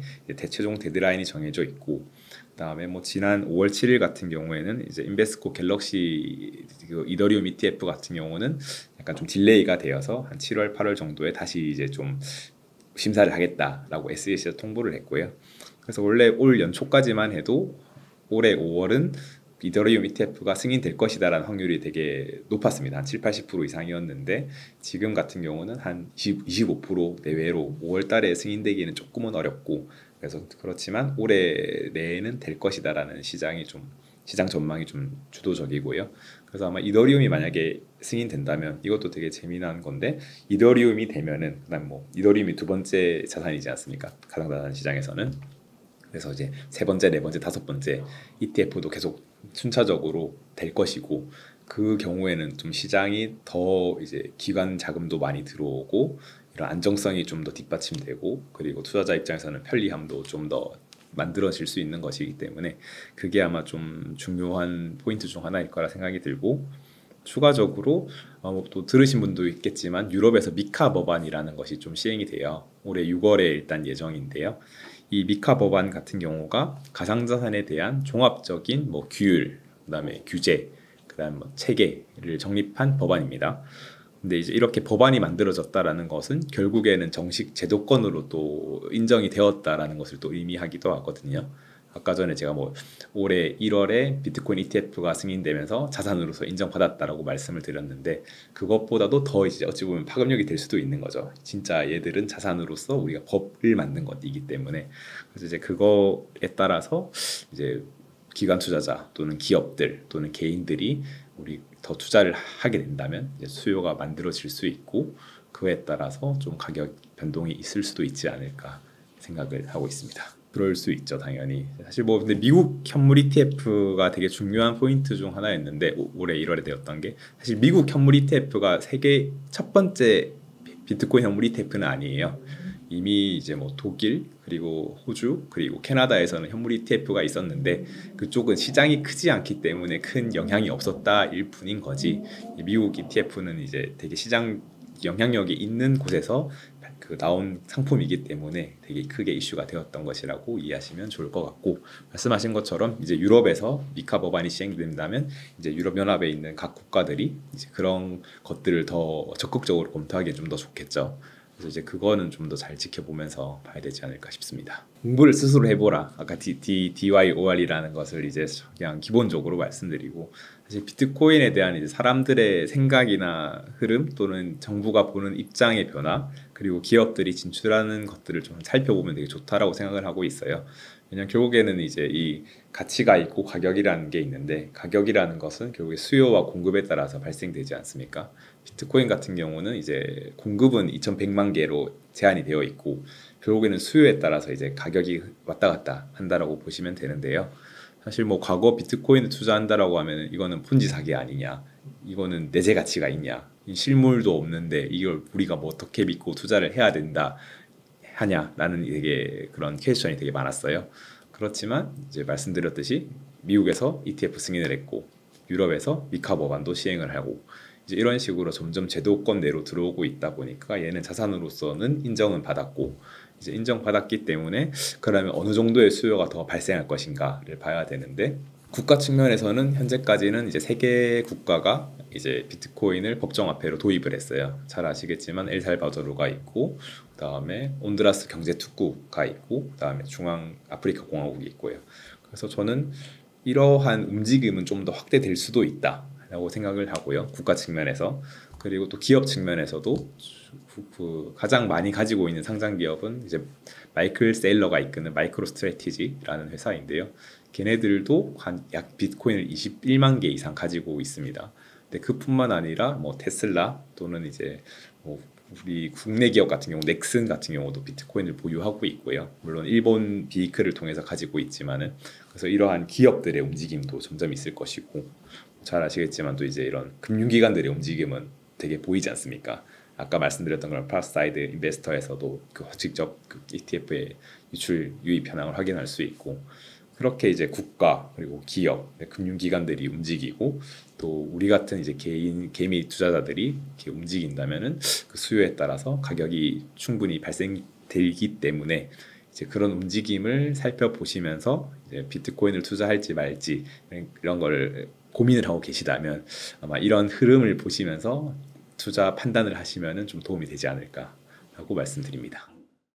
최종 데드라인이 정해져 있고, 그다음에 뭐 지난 5월 7일 같은 경우에는 이제 인베스코 갤럭시 그 이더리움 ETF 같은 경우는 약간 좀 딜레이가 되어서 한 7월 8월 정도에 다시 이제 좀 심사를 하겠다라고 SEC에서 통보를 했고요. 그래서 원래 올 연초까지만 해도 올해 5월은 이더리움 ETF가 승인될 것이다라는 확률이 되게 높았습니다. 한 7, 80% 이상이었는데 지금 같은 경우는 한 25% 내외로 5월 달에 승인되기는 조금은 어렵고, 그래서 그렇지만 올해 내에는 될 것이다라는 시장 전망이 좀 주도적이고요. 그래서 아마 이더리움이 만약에 승인된다면 이것도 되게 재미난 건데, 이더리움이 되면은 그다음 뭐 이더리움이 두 번째 자산이지 않습니까? 가상자산 시장에서는. 그래서 이제 세 번째, 네 번째, 다섯 번째 ETF도 계속 순차적으로 될 것이고, 그 경우에는 좀 시장이 더 이제 기관 자금도 많이 들어오고 이런 안정성이 좀 더 뒷받침되고, 그리고 투자자 입장에서는 편리함도 좀 더 만들어질 수 있는 것이기 때문에 그게 아마 좀 중요한 포인트 중 하나일 거라 생각이 들고, 추가적으로 또 들으신 분도 있겠지만 유럽에서 미카 법안이라는 것이 좀 시행이 돼요. 올해 6월에 일단 예정인데요. 이 미카 법안 같은 경우가 가상자산에 대한 종합적인 뭐 규율, 그다음에 규제, 그다음 뭐 체계를 정립한 법안입니다. 근데 이제 이렇게 법안이 만들어졌다라는 것은 결국에는 정식 제도권으로 또 인정이 되었다라는 것을 또 의미하기도 하거든요. 아까 전에 제가 뭐 올해 1월에 비트코인 ETF가 승인되면서 자산으로서 인정받았다라고 말씀을 드렸는데, 그것보다도 더 이제 어찌 보면 파급력이 될 수도 있는 거죠. 진짜 얘들은 자산으로서 우리가 법을 만든 것이기 때문에. 그래서 이제 그거에 따라서 이제 기관 투자자 또는 기업들 또는 개인들이 우리 더 투자를 하게 된다면 이제 수요가 만들어질 수 있고, 그에 따라서 좀 가격 변동이 있을 수도 있지 않을까 생각을 하고 있습니다. 그럴 수 있죠, 당연히. 사실 뭐 근데 미국 현물 ETF가 되게 중요한 포인트 중 하나였는데, 올해 1월에 되었던 게 사실 미국 현물 ETF가 세계 첫 번째 비트코인 현물 ETF는 아니에요. 이미 이제 뭐 독일 그리고 호주 그리고 캐나다에서는 현물 ETF가 있었는데 그쪽은 시장이 크지 않기 때문에 큰 영향이 없었다일 뿐인 거지, 미국 ETF는 이제 되게 시장 영향력이 있는 곳에서 그 나온 상품이기 때문에 되게 크게 이슈가 되었던 것이라고 이해하시면 좋을 것 같고, 말씀하신 것처럼 이제 유럽에서 미카 법안이 시행된다면 이제 유럽 연합에 있는 각 국가들이 이제 그런 것들을 더 적극적으로 검토하기에 좀 더 좋겠죠. 그래서 이제 그거는 좀 더 잘 지켜보면서 봐야 되지 않을까 싶습니다. 공부를 스스로 해보라. 아까 DYOR이라는 것을 이제 그냥 기본적으로 말씀드리고, 사실 비트코인에 대한 이제 사람들의 생각이나 흐름 또는 정부가 보는 입장의 변화, 그리고 기업들이 진출하는 것들을 좀 살펴보면 되게 좋다라고 생각을 하고 있어요. 왜냐면 결국에는 이제 이 가치가 있고 가격이라는 게 있는데, 가격이라는 것은 결국에 수요와 공급에 따라서 발생되지 않습니까? 비트코인 같은 경우는 이제 공급은 2,100만 개로 제한이 되어 있고, 결국에는 수요에 따라서 이제 가격이 왔다 갔다 한다라고 보시면 되는데요. 사실 뭐 과거 비트코인을 투자한다라고 하면 이거는 폰지 사기 아니냐, 이거는 내재 가치가 있냐, 실물도 없는데 이걸 우리가 뭐 어떻게 믿고 투자를 해야 된다 하냐라는 되게 그런 퀘스천이 되게 많았어요. 그렇지만 이제 말씀드렸듯이 미국에서 ETF 승인을 했고, 유럽에서 미카 법안도 시행을 하고, 이제 이런 식으로 점점 제도권 내로 들어오고 있다 보니까 얘는 자산으로서는 인정은 받았고, 이제 인정받았기 때문에 그러면 어느 정도의 수요가 더 발생할 것인가를 봐야 되는데, 국가 측면에서는 현재까지는 이제 3개 국가가 이제 비트코인을 법정화폐로 도입을 했어요. 잘 아시겠지만 엘살바도르가 있고, 그다음에 온두라스 경제특구가 있고, 그다음에 중앙 아프리카 공화국이 있고요. 그래서 저는 이러한 움직임은 좀 더 확대될 수도 있다라고 생각을 하고요, 국가 측면에서. 그리고 또 기업 측면에서도 그 가장 많이 가지고 있는 상장 기업은 이제 마이클 세일러가 이끄는 마이크로 스트래티지라는 회사인데요. 걔네들도 약 비트코인을 21만 개 이상 가지고 있습니다. 근데 그뿐만 아니라 뭐 테슬라 또는 이제 뭐 우리 국내 기업 같은 경우 넥슨 같은 경우도 비트코인을 보유하고 있고요. 물론 일본 비이클을 통해서 가지고 있지만은, 그래서 이러한 기업들의 움직임도 점점 있을 것이고, 잘 아시겠지만 또 이제 이런 금융기관들의 움직임은 되게 보이지 않습니까? 아까 말씀드렸던 그런 플러스사이드 인베스터에서도 그 직접 그 ETF의 유출 유입 현황을 확인할 수 있고, 그렇게 이제 국가 그리고 기업, 금융기관들이 움직이고 또 우리 같은 이제 개미 투자자들이 이렇게 움직인다면은 그 수요에 따라서 가격이 충분히 발생되기 때문에 이제 그런 움직임을 살펴보시면서 이제 비트코인을 투자할지 말지 이런 걸 고민을 하고 계시다면 아마 이런 흐름을 보시면서 투자 판단을 하시면은 좀 도움이 되지 않을까라고 말씀드립니다.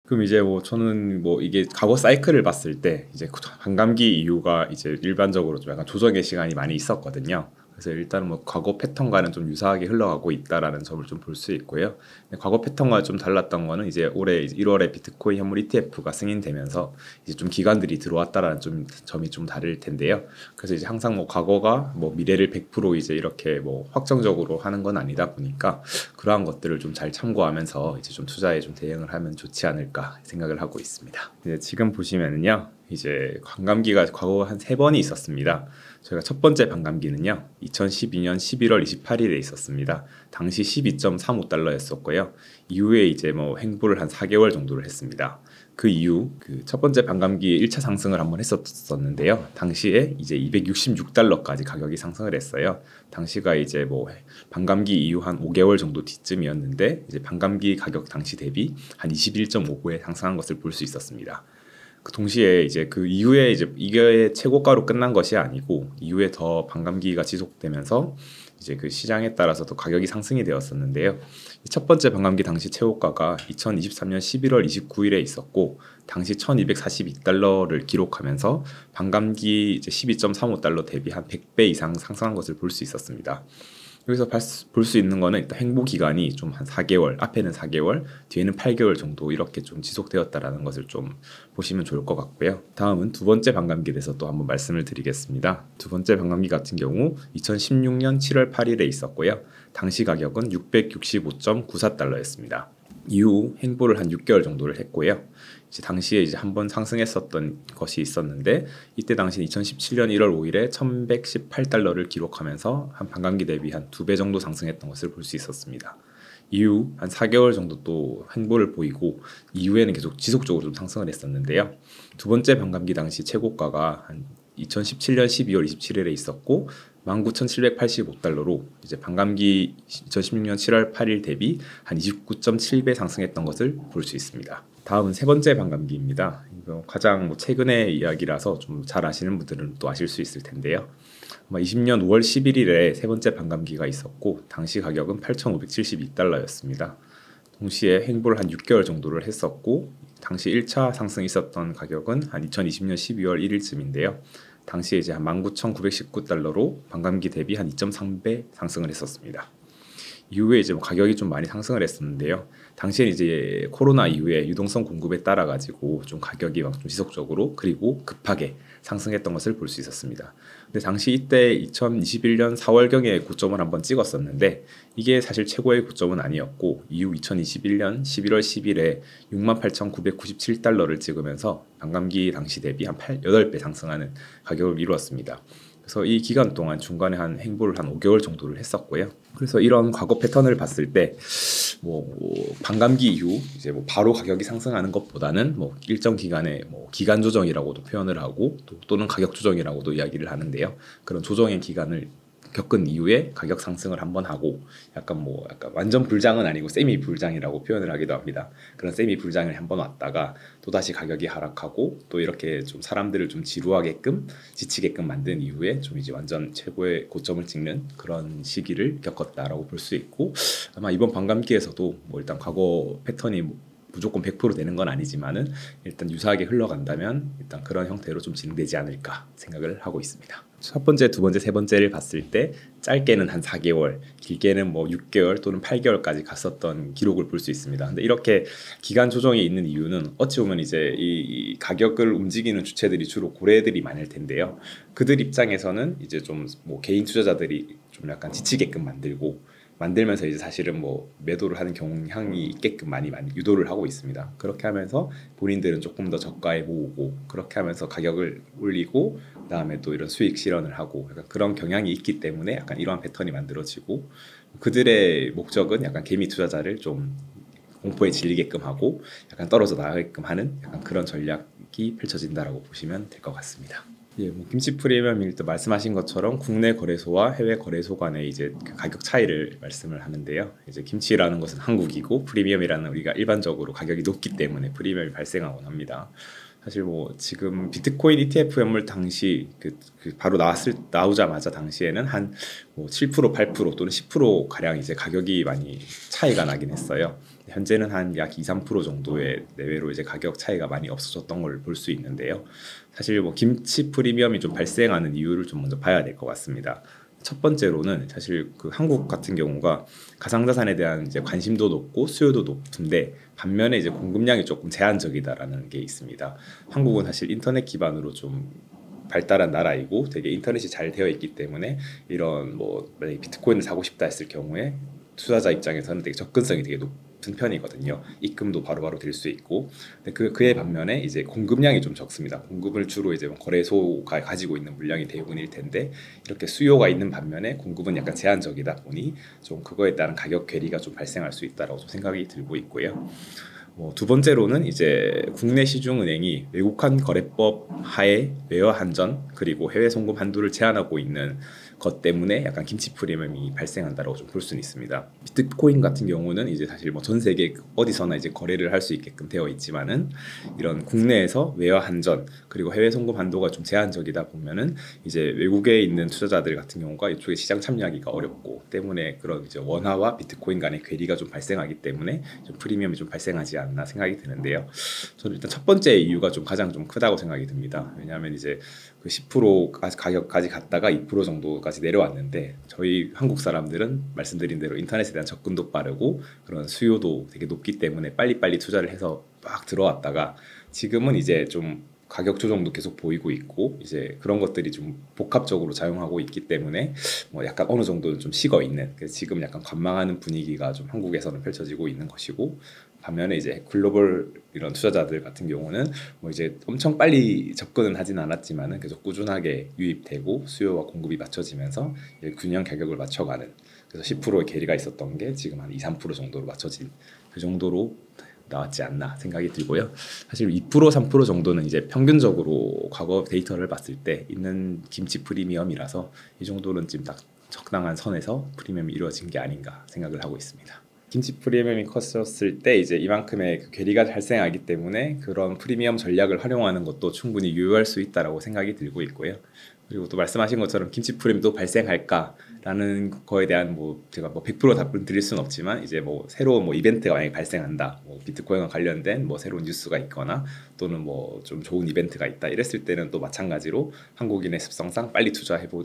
그럼 이제 뭐 저는 뭐 이게 과거 사이클을 봤을 때 이제 반감기 이후가 이제 일반적으로 좀 약간 조정의 시간이 많이 있었거든요. 그래서 일단은 뭐 과거 패턴과는 좀 유사하게 흘러가고 있다라는 점을 좀 볼 수 있고요. 근데 과거 패턴과 좀 달랐던 거는 이제 올해 1월에 비트코인 현물 ETF가 승인되면서 이제 좀 기관들이 들어왔다라는 좀 점이 좀 다를 텐데요. 그래서 이제 항상 뭐 과거가 뭐 미래를 100% 이제 이렇게 뭐 확정적으로 하는 건 아니다 보니까 그러한 것들을 좀 잘 참고하면서 이제 좀 투자에 좀 대응을 하면 좋지 않을까 생각을 하고 있습니다. 이제 지금 보시면은요. 이제 반감기가 과거 한 3번이 있었습니다. 저희가 첫 번째 반감기는요. 2012년 11월 28일에 있었습니다. 당시 12.35달러였었고요. 이후에 이제 뭐 횡보를 한 4개월 정도를 했습니다. 그 이후 그 첫 번째 반감기 1차 상승을 한번 했었는데요. 당시에 이제 266달러까지 가격이 상승을 했어요. 당시가 이제 뭐 반감기 이후 한 5개월 정도 뒤쯤이었는데 이제 반감기 가격 당시 대비 한 21.5배 상승한 것을 볼 수 있었습니다. 그 동시에 이제 그 이후에 이제 이게 최고가로 끝난 것이 아니고 이후에 더 반감기가 지속되면서 이제 그 시장에 따라서 또 가격이 상승이 되었었는데요. 첫 번째 반감기 당시 최고가가 2023년 11월 29일에 있었고 당시 1242달러를 기록하면서 반감기 이제 12.35달러 대비 한 100배 이상 상승한 것을 볼 수 있었습니다. 여기서 볼 수 있는 거는 일단 횡보 기간이 좀 한 4개월, 앞에는 4개월, 뒤에는 8개월 정도 이렇게 좀 지속되었다라는 것을 좀 보시면 좋을 것 같고요. 다음은 두 번째 반감기에 대해서 또 한번 말씀을 드리겠습니다. 두 번째 반감기 같은 경우 2016년 7월 8일에 있었고요. 당시 가격은 665.94달러였습니다. 이후 횡보를 한 6개월 정도를 했고요. 이제 당시에 이제 한번 상승했었던 것이 있었는데 이때 당시 2017년 1월 5일에 1118달러를 기록하면서 한 반감기 대비 한 2배 정도 상승했던 것을 볼 수 있었습니다. 이후 한 4개월 정도 또 횡보를 보이고 이후에는 계속 지속적으로 좀 상승을 했었는데요. 두 번째 반감기 당시 최고가가 한 2017년 12월 27일에 있었고 19,785달러로 이제 반감기 2016년 7월 8일 대비 한 29.7배 상승했던 것을 볼 수 있습니다. 다음은 세 번째 반감기입니다. 이거 가장 뭐 최근의 이야기라서 좀 잘 아시는 분들은 또 아실 수 있을 텐데요. 20년 5월 11일에 세 번째 반감기가 있었고 당시 가격은 8,572달러였습니다. 동시에 횡보를 한 6개월 정도를 했었고 당시 1차 상승이 있었던 가격은 한 2020년 12월 1일쯤인데요. 당시에 이제 한 19,919달러로 반감기 대비 한 2.3배 상승을 했었습니다. 이후에 이제 뭐 가격이 좀 많이 상승을 했었는데요. 당시에 이제 코로나 이후에 유동성 공급에 따라 가지고 좀 가격이 막 좀 지속적으로 그리고 급하게 상승했던 것을 볼 수 있었습니다. 근데 당시 이때 2021년 4월경에 고점을 한번 찍었었는데 이게 사실 최고의 고점은 아니었고 이후 2021년 11월 10일에 68,997달러를 찍으면서 반감기 당시 대비 한 8배 상승하는 가격을 이루었습니다. 그래서 이 기간 동안 중간에 한 횡보를 한 5개월 정도를 했었고요. 그래서 이런 과거 패턴을 봤을 때 뭐 반감기 이후 이제 뭐 바로 가격이 상승하는 것보다는 뭐 일정 기간의 뭐 기간 조정이라고도 표현을 하고 또는 가격 조정이라고도 이야기를 하는데요. 그런 조정의 기간을 겪은 이후에 가격 상승을 한번 하고 약간 완전 불장은 아니고 세미 불장이라고 표현을 하기도 합니다. 그런 세미 불장을 한번 왔다가 또 다시 가격이 하락하고 또 이렇게 좀 사람들을 좀 지루하게끔 지치게끔 만든 이후에 좀 이제 완전 최고의 고점을 찍는 그런 시기를 겪었다라고 볼 수 있고 아마 이번 반감기에서도 뭐 일단 과거 패턴이 무조건 100% 되는 건 아니지만은 일단 유사하게 흘러간다면 일단 그런 형태로 좀 진행되지 않을까 생각을 하고 있습니다. 첫 번째, 두 번째, 세 번째를 봤을 때 짧게는 한 4개월, 길게는 뭐 6개월 또는 8개월까지 갔었던 기록을 볼 수 있습니다. 근데 이렇게 기간 조정이 있는 이유는 어찌 보면 이제 이 가격을 움직이는 주체들이 주로 고래들이 많을 텐데요. 그들 입장에서는 이제 좀 뭐 개인 투자자들이 좀 약간 지치게끔 만들면서 이제 사실은 뭐 매도를 하는 경향이 있게끔 많이 유도를 하고 있습니다. 그렇게 하면서 본인들은 조금 더 저가에 모으고 그렇게 하면서 가격을 올리고 그다음에 또 이런 수익 실현을 하고 약간 그런 경향이 있기 때문에 약간 이러한 패턴이 만들어지고 그들의 목적은 약간 개미 투자자를 좀 공포에 질리게끔 하고 약간 떨어져 나가게끔 하는 약간 그런 전략이 펼쳐진다라고 보시면 될 것 같습니다. 예, 뭐 김치 프리미엄이 또 말씀하신 것처럼 국내 거래소와 해외 거래소 간의 이제 그 가격 차이를 말씀을 하는데요. 이제 김치라는 것은 한국이고 프리미엄이라는 우리가 일반적으로 가격이 높기 때문에 프리미엄이 발생하곤 합니다. 사실 뭐 지금 비트코인 ETF 현물 당시 바로 나오자마자 당시에는 한 뭐 7%, 8% 또는 10% 가량 이제 가격이 많이 차이가 나긴 했어요. 현재는 한 약 2, 3% 정도의 내외로 이제 가격 차이가 많이 없어졌던 걸 볼 수 있는데요. 사실 뭐 김치 프리미엄이 좀 발생하는 이유를 좀 먼저 봐야 될 것 같습니다. 첫 번째로는 사실 그 한국 같은 경우가 가상자산에 대한 이제 관심도 높고 수요도 높은데 반면에 이제 공급량이 조금 제한적이다라는 게 있습니다. 한국은 사실 인터넷 기반으로 좀 발달한 나라이고 되게 인터넷이 잘 되어 있기 때문에 이런 뭐 만약에 비트코인을 사고 싶다 했을 경우에 투자자 입장에서는 되게 접근성이 되게 높은 편이거든요. 입금도 바로바로 될 수 있고. 근데 그에 반면에 이제 공급량이 좀 적습니다. 공급을 주로 이제 거래소가 가지고 있는 물량이 대부분일 텐데 이렇게 수요가 있는 반면에 공급은 약간 제한적이다 보니 좀 그거에 따른 가격 괴리가 좀 발생할 수 있다라고 좀 생각이 들고 있고요. 두 번째로는 이제 국내 시중은행이 외국환 거래법 하에 외화 한전 그리고 해외 송금 한도를 제한하고 있는 것 때문에 약간 김치 프리미엄이 발생한다고 좀 볼 수는 있습니다. 비트코인 같은 경우는 이제 사실 뭐 전 세계 어디서나 이제 거래를 할 수 있게끔 되어 있지만은 이런 국내에서 외화 한전 그리고 해외 송금 한도가 좀 제한적이다 보면은 이제 외국에 있는 투자자들 같은 경우가 이쪽에 시장 참여하기가 어렵고 때문에 그런 이제 원화와 비트코인 간의 괴리가 좀 발생하기 때문에 좀 프리미엄이 좀 발생하지 않나 생각이 드는데요. 저는 일단 첫 번째 이유가 좀 가장 좀 크다고 생각이 듭니다. 왜냐하면 이제 그 10% 가격까지 갔다가 2% 정도까지 내려왔는데 저희 한국 사람들은 말씀드린 대로 인터넷에 대한 접근도 빠르고 그런 수요도 되게 높기 때문에 빨리빨리 투자를 해서 막 들어왔다가 지금은 이제 좀 가격 조정도 계속 보이고 있고 이제 그런 것들이 좀 복합적으로 작용하고 있기 때문에 뭐 약간 어느 정도는 좀 식어 있는 그래서 지금 약간 관망하는 분위기가 좀 한국에서는 펼쳐지고 있는 것이고 반면에 이제 글로벌 이런 투자자들 같은 경우는 뭐 이제 엄청 빨리 접근은 하진 않았지만은 계속 꾸준하게 유입되고 수요와 공급이 맞춰지면서 균형 가격을 맞춰가는 그래서 10%의 괴리가 있었던 게 지금 한 2, 3% 정도로 맞춰진 그 정도로 나왔지 않나 생각이 들고요. 사실 2%, 3% 정도는 이제 평균적으로 과거 데이터를 봤을 때 있는 김치 프리미엄이라서 이 정도는 지금 딱 적당한 선에서 프리미엄이 이루어진 게 아닌가 생각을 하고 있습니다. 김치 프리미엄이 컸었을 때 이제 이만큼의 그 괴리가 발생하기 때문에 그런 프리미엄 전략을 활용하는 것도 충분히 유효할 수 있다라고 생각이 들고 있고요. 그리고 또 말씀하신 것처럼 김치 프리미엄도 발생할까라는 거에 대한 뭐 제가 뭐 100% 답변 드릴 수는 없지만 이제 뭐 새로운 뭐 이벤트가 만약에 발생한다, 뭐 비트코인과 관련된 뭐 새로운 뉴스가 있거나 또는 뭐 좀 좋은 이벤트가 있다 이랬을 때는 또 마찬가지로 한국인의 습성상 빨리 투자해보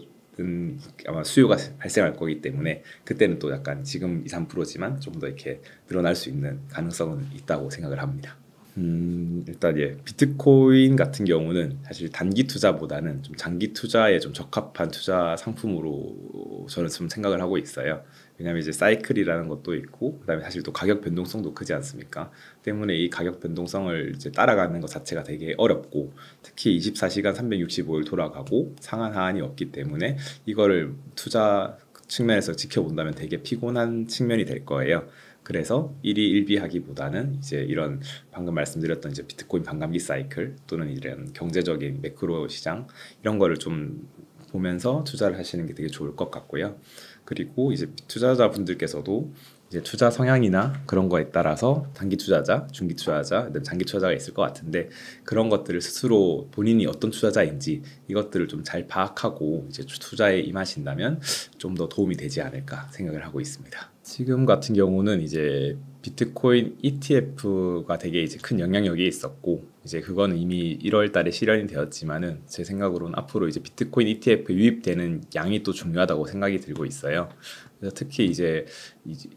아마 수요가 발생할 거기 때문에 그때는 또 약간 지금 2, 3%지만 좀 더 이렇게 늘어날 수 있는 가능성은 있다고 생각을 합니다. 일단 비트코인 같은 경우는 사실 단기 투자보다는 좀 장기 투자에 좀 적합한 투자 상품으로 저는 좀 생각을 하고 있어요. 왜냐하면 이제 사이클이라는 것도 있고 그다음에 사실 또 가격 변동성도 크지 않습니까? 때문에 이 가격 변동성을 이제 따라가는 것 자체가 되게 어렵고 특히 24시간 365일 돌아가고 상한 하한이 없기 때문에 이거를 투자 측면에서 지켜본다면 되게 피곤한 측면이 될 거예요. 그래서 일희일비하기보다는 이제 이런 방금 말씀드렸던 이제 비트코인 반감기 사이클 또는 이런 경제적인 매크로 시장 이런 거를 좀 보면서 투자를 하시는 게 되게 좋을 것 같고요. 그리고 이제 투자자분들께서도 이제 투자 성향이나 그런 거에 따라서 단기 투자자, 중기 투자자, 장기 투자자가 있을 것 같은데 그런 것들을 스스로 본인이 어떤 투자자인지 이것들을 좀 잘 파악하고 이제 투자에 임하신다면 좀 더 도움이 되지 않을까 생각을 하고 있습니다. 지금 같은 경우는 이제 비트코인 ETF가 되게 이제 큰 영향력이 있었고 이제 그거는 이미 1월 달에 실현이 되었지만은 제 생각으로는 앞으로 이제 비트코인 ETF 유입되는 양이 또 중요하다고 생각이 들고 있어요. 그래서 특히 이제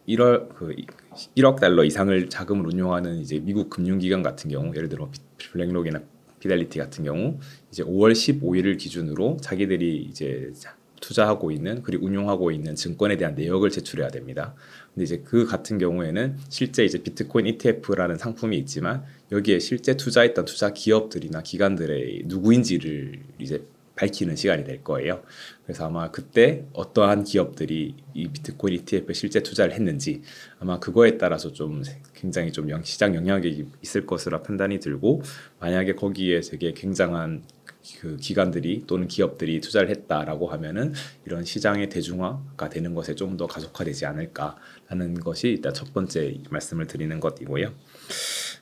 1억 달러 이상을 자금을 운용하는 이제 미국 금융기관 같은 경우 예를 들어 블랙록이나 피델리티 같은 경우 이제 5월 15일을 기준으로 자기들이 이제 투자하고 있는 그리고 운용하고 있는 증권에 대한 내역을 제출해야 됩니다. 근데 이제 그 같은 경우에는 실제 이제 비트코인 ETF라는 상품이 있지만 여기에 실제 투자했던 투자 기업들이나 기관들의 누구인지를 이제 밝히는 시간이 될 거예요. 그래서 아마 그때 어떠한 기업들이 이 비트코인 ETF에 실제 투자를 했는지 아마 그거에 따라서 좀 굉장히 좀 시장 영향력이 있을 것으로 판단이 들고, 만약에 거기에 되게 굉장한 그 기관들이 또는 기업들이 투자를 했다라고 하면은 이런 시장의 대중화가 되는 것에 좀 더 가속화되지 않을까라는 것이 일단 첫 번째 말씀을 드리는 것이고요.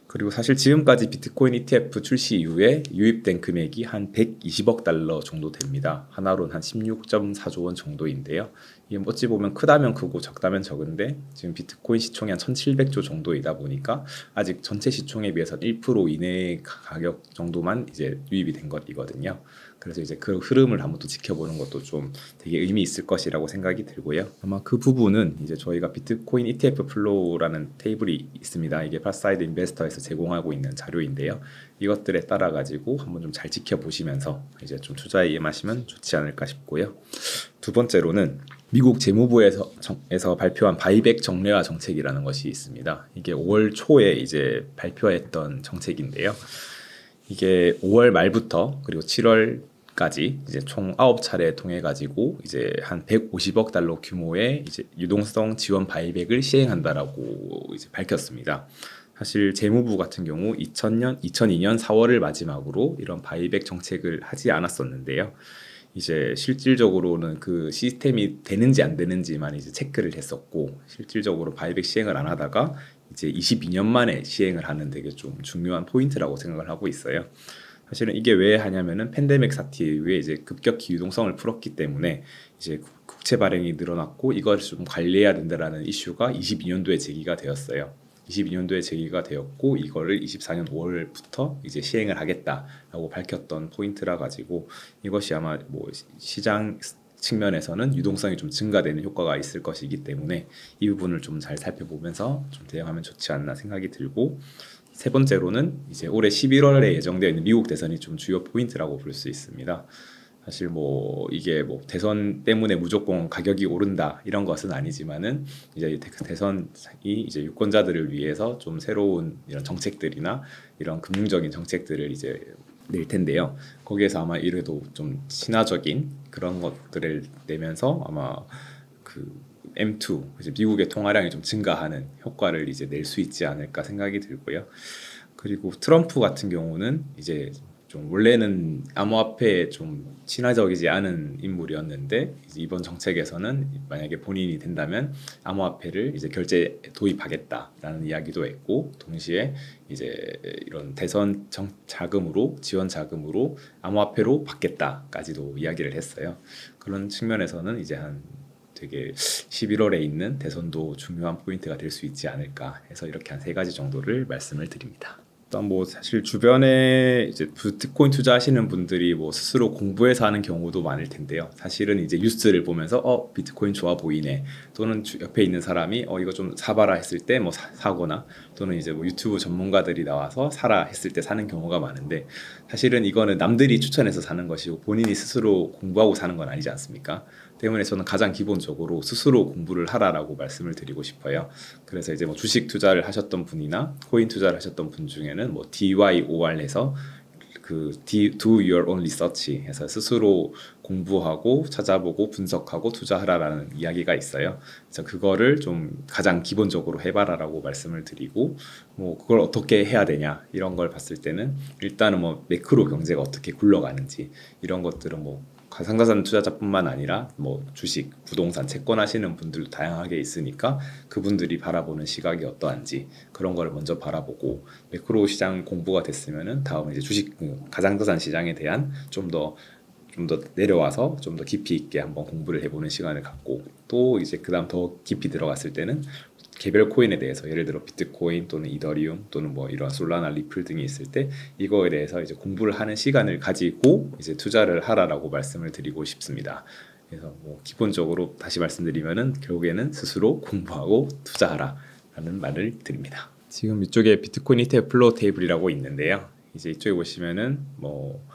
그리고 사실 지금까지 비트코인 ETF 출시 이후에 유입된 금액이 한 120억 달러 정도 됩니다. 하나로는 한 16.4조 원 정도인데요. 이게 어찌 보면 크다면 크고 적다면 적은데, 지금 비트코인 시총이 한 1700조 정도이다 보니까 아직 전체 시총에 비해서 1% 이내의 가격 정도만 이제 유입이 된 것이거든요. 그래서 이제 그 흐름을 한번 또 지켜보는 것도 좀 되게 의미 있을 것이라고 생각이 들고요. 아마 그 부분은 이제 저희가 비트코인 ETF 플로우라는 테이블이 있습니다. 이게 파사이드 인베스터에서 제공하고 있는 자료인데요. 이것들에 따라 가지고 한번 좀 잘 지켜보시면서 이제 좀 투자에 임하시면 좋지 않을까 싶고요. 두 번째로는 미국 재무부에서 발표한 바이백 정례화 정책이라는 것이 있습니다. 이게 5월 초에 이제 발표했던 정책인데요. 이게 5월 말부터 그리고 7월까지 이제 총 9차례 통해 가지고 이제 한 150억 달러 규모의 이제 유동성 지원 바이백을 시행한다라고 이제 밝혔습니다. 사실 재무부 같은 경우 2002년 4월을 마지막으로 이런 바이백 정책을 하지 않았었는데요. 이제 실질적으로는 그 시스템이 되는지 안 되는지만 이제 체크를 했었고, 실질적으로 바이백 시행을 안 하다가 이제 22년 만에 시행을 하는 되게 좀 중요한 포인트라고 생각을 하고 있어요. 사실은 이게 왜 하냐면은 팬데믹 사태 이후에 이제 급격히 유동성을 풀었기 때문에 이제 국채 발행이 늘어났고 이걸 좀 관리해야 된다라는 이슈가 22년도에 제기가 되었어요. 22년도에 제기가 되었고 이거를 24년 5월부터 이제 시행을 하겠다라고 밝혔던 포인트라 가지고 이것이 아마 뭐 시장 측면에서는 유동성이 좀 증가되는 효과가 있을 것이기 때문에 이 부분을 좀 잘 살펴보면서 좀 대응하면 좋지 않나 생각이 들고, 세 번째로는 이제 올해 11월에 예정되어 있는 미국 대선이 좀 주요 포인트라고 볼 수 있습니다. 사실 뭐 이게 뭐 대선 때문에 무조건 가격이 오른다 이런 것은 아니지만은 이제 대선이 이제 유권자들을 위해서 좀 새로운 이런 정책들이나 이런 금융적인 정책들을 이제 낼 텐데요. 거기에서 아마 이래도 좀 친화적인 그런 것들을 내면서 아마 그 M2 이제 미국의 통화량이 좀 증가하는 효과를 이제 낼 수 있지 않을까 생각이 들고요. 그리고 트럼프 같은 경우는 이제 좀 원래는 암호화폐에 좀 친화적이지 않은 인물이었는데 이번 정책에서는 만약에 본인이 된다면 암호화폐를 이제 결제 도입하겠다라는 이야기도 했고, 동시에 이제 이런 대선 자금으로 지원 자금으로 암호화폐로 받겠다까지도 이야기를 했어요. 그런 측면에서는 이제 한 되게 11월에 있는 대선도 중요한 포인트가 될 수 있지 않을까 해서 이렇게 한 3가지 정도를 말씀을 드립니다. 일단 뭐 사실 주변에 이제 비트코인 투자하시는 분들이 뭐 스스로 공부해서 하는 경우도 많을 텐데요. 사실은 이제 뉴스를 보면서 비트코인 좋아 보이네, 또는 옆에 있는 사람이 이거 좀 사봐라 했을 때 뭐 사거나, 또는 이제 뭐 유튜브 전문가들이 나와서 사라 했을 때 사는 경우가 많은데, 사실은 이거는 남들이 추천해서 사는 것이고 본인이 스스로 공부하고 사는 건 아니지 않습니까? 때문에 저는 가장 기본적으로 스스로 공부를 하라라고 말씀을 드리고 싶어요. 그래서 이제 뭐 주식 투자를 하셨던 분이나 코인 투자를 하셨던 분 중에는 뭐 DYOR에서 그 Do Your Own Research 해서 스스로 공부하고 찾아보고 분석하고 투자하라라는 이야기가 있어요. 그래서 그거를 좀 가장 기본적으로 해봐라라고 말씀을 드리고, 뭐 그걸 어떻게 해야 되냐 이런 걸 봤을 때는 일단은 뭐 매크로 경제가 어떻게 굴러가는지 이런 것들은 뭐 가상자산 투자자뿐만 아니라 뭐 주식, 부동산, 채권 하시는 분들도 다양하게 있으니까 그분들이 바라보는 시각이 어떠한지 그런 걸 먼저 바라보고, 매크로 시장 공부가 됐으면은 다음은 이제 주식, 가상자산 시장에 대한 좀 더 내려와서 좀 더 깊이 있게 한번 공부를 해보는 시간을 갖고, 또 이제 그다음 더 깊이 들어갔을 때는 개별 코인에 대해서 예를 들어 비트코인 또는 이더리움 또는 뭐 이런 솔라나, 리플 등이 있을 때 이거에 대해서 이제 공부를 하는 시간을 가지고 이제 투자를 하라라고 말씀을 드리고 싶습니다. 그래서 뭐 기본적으로 다시 말씀드리면은 결국에는 스스로 공부하고 투자하라라는 말을 드립니다. 지금 이쪽에 비트코인 ETF 플로우 테이블이라고 있는데요. 이제 이쪽에 보시면은 뭐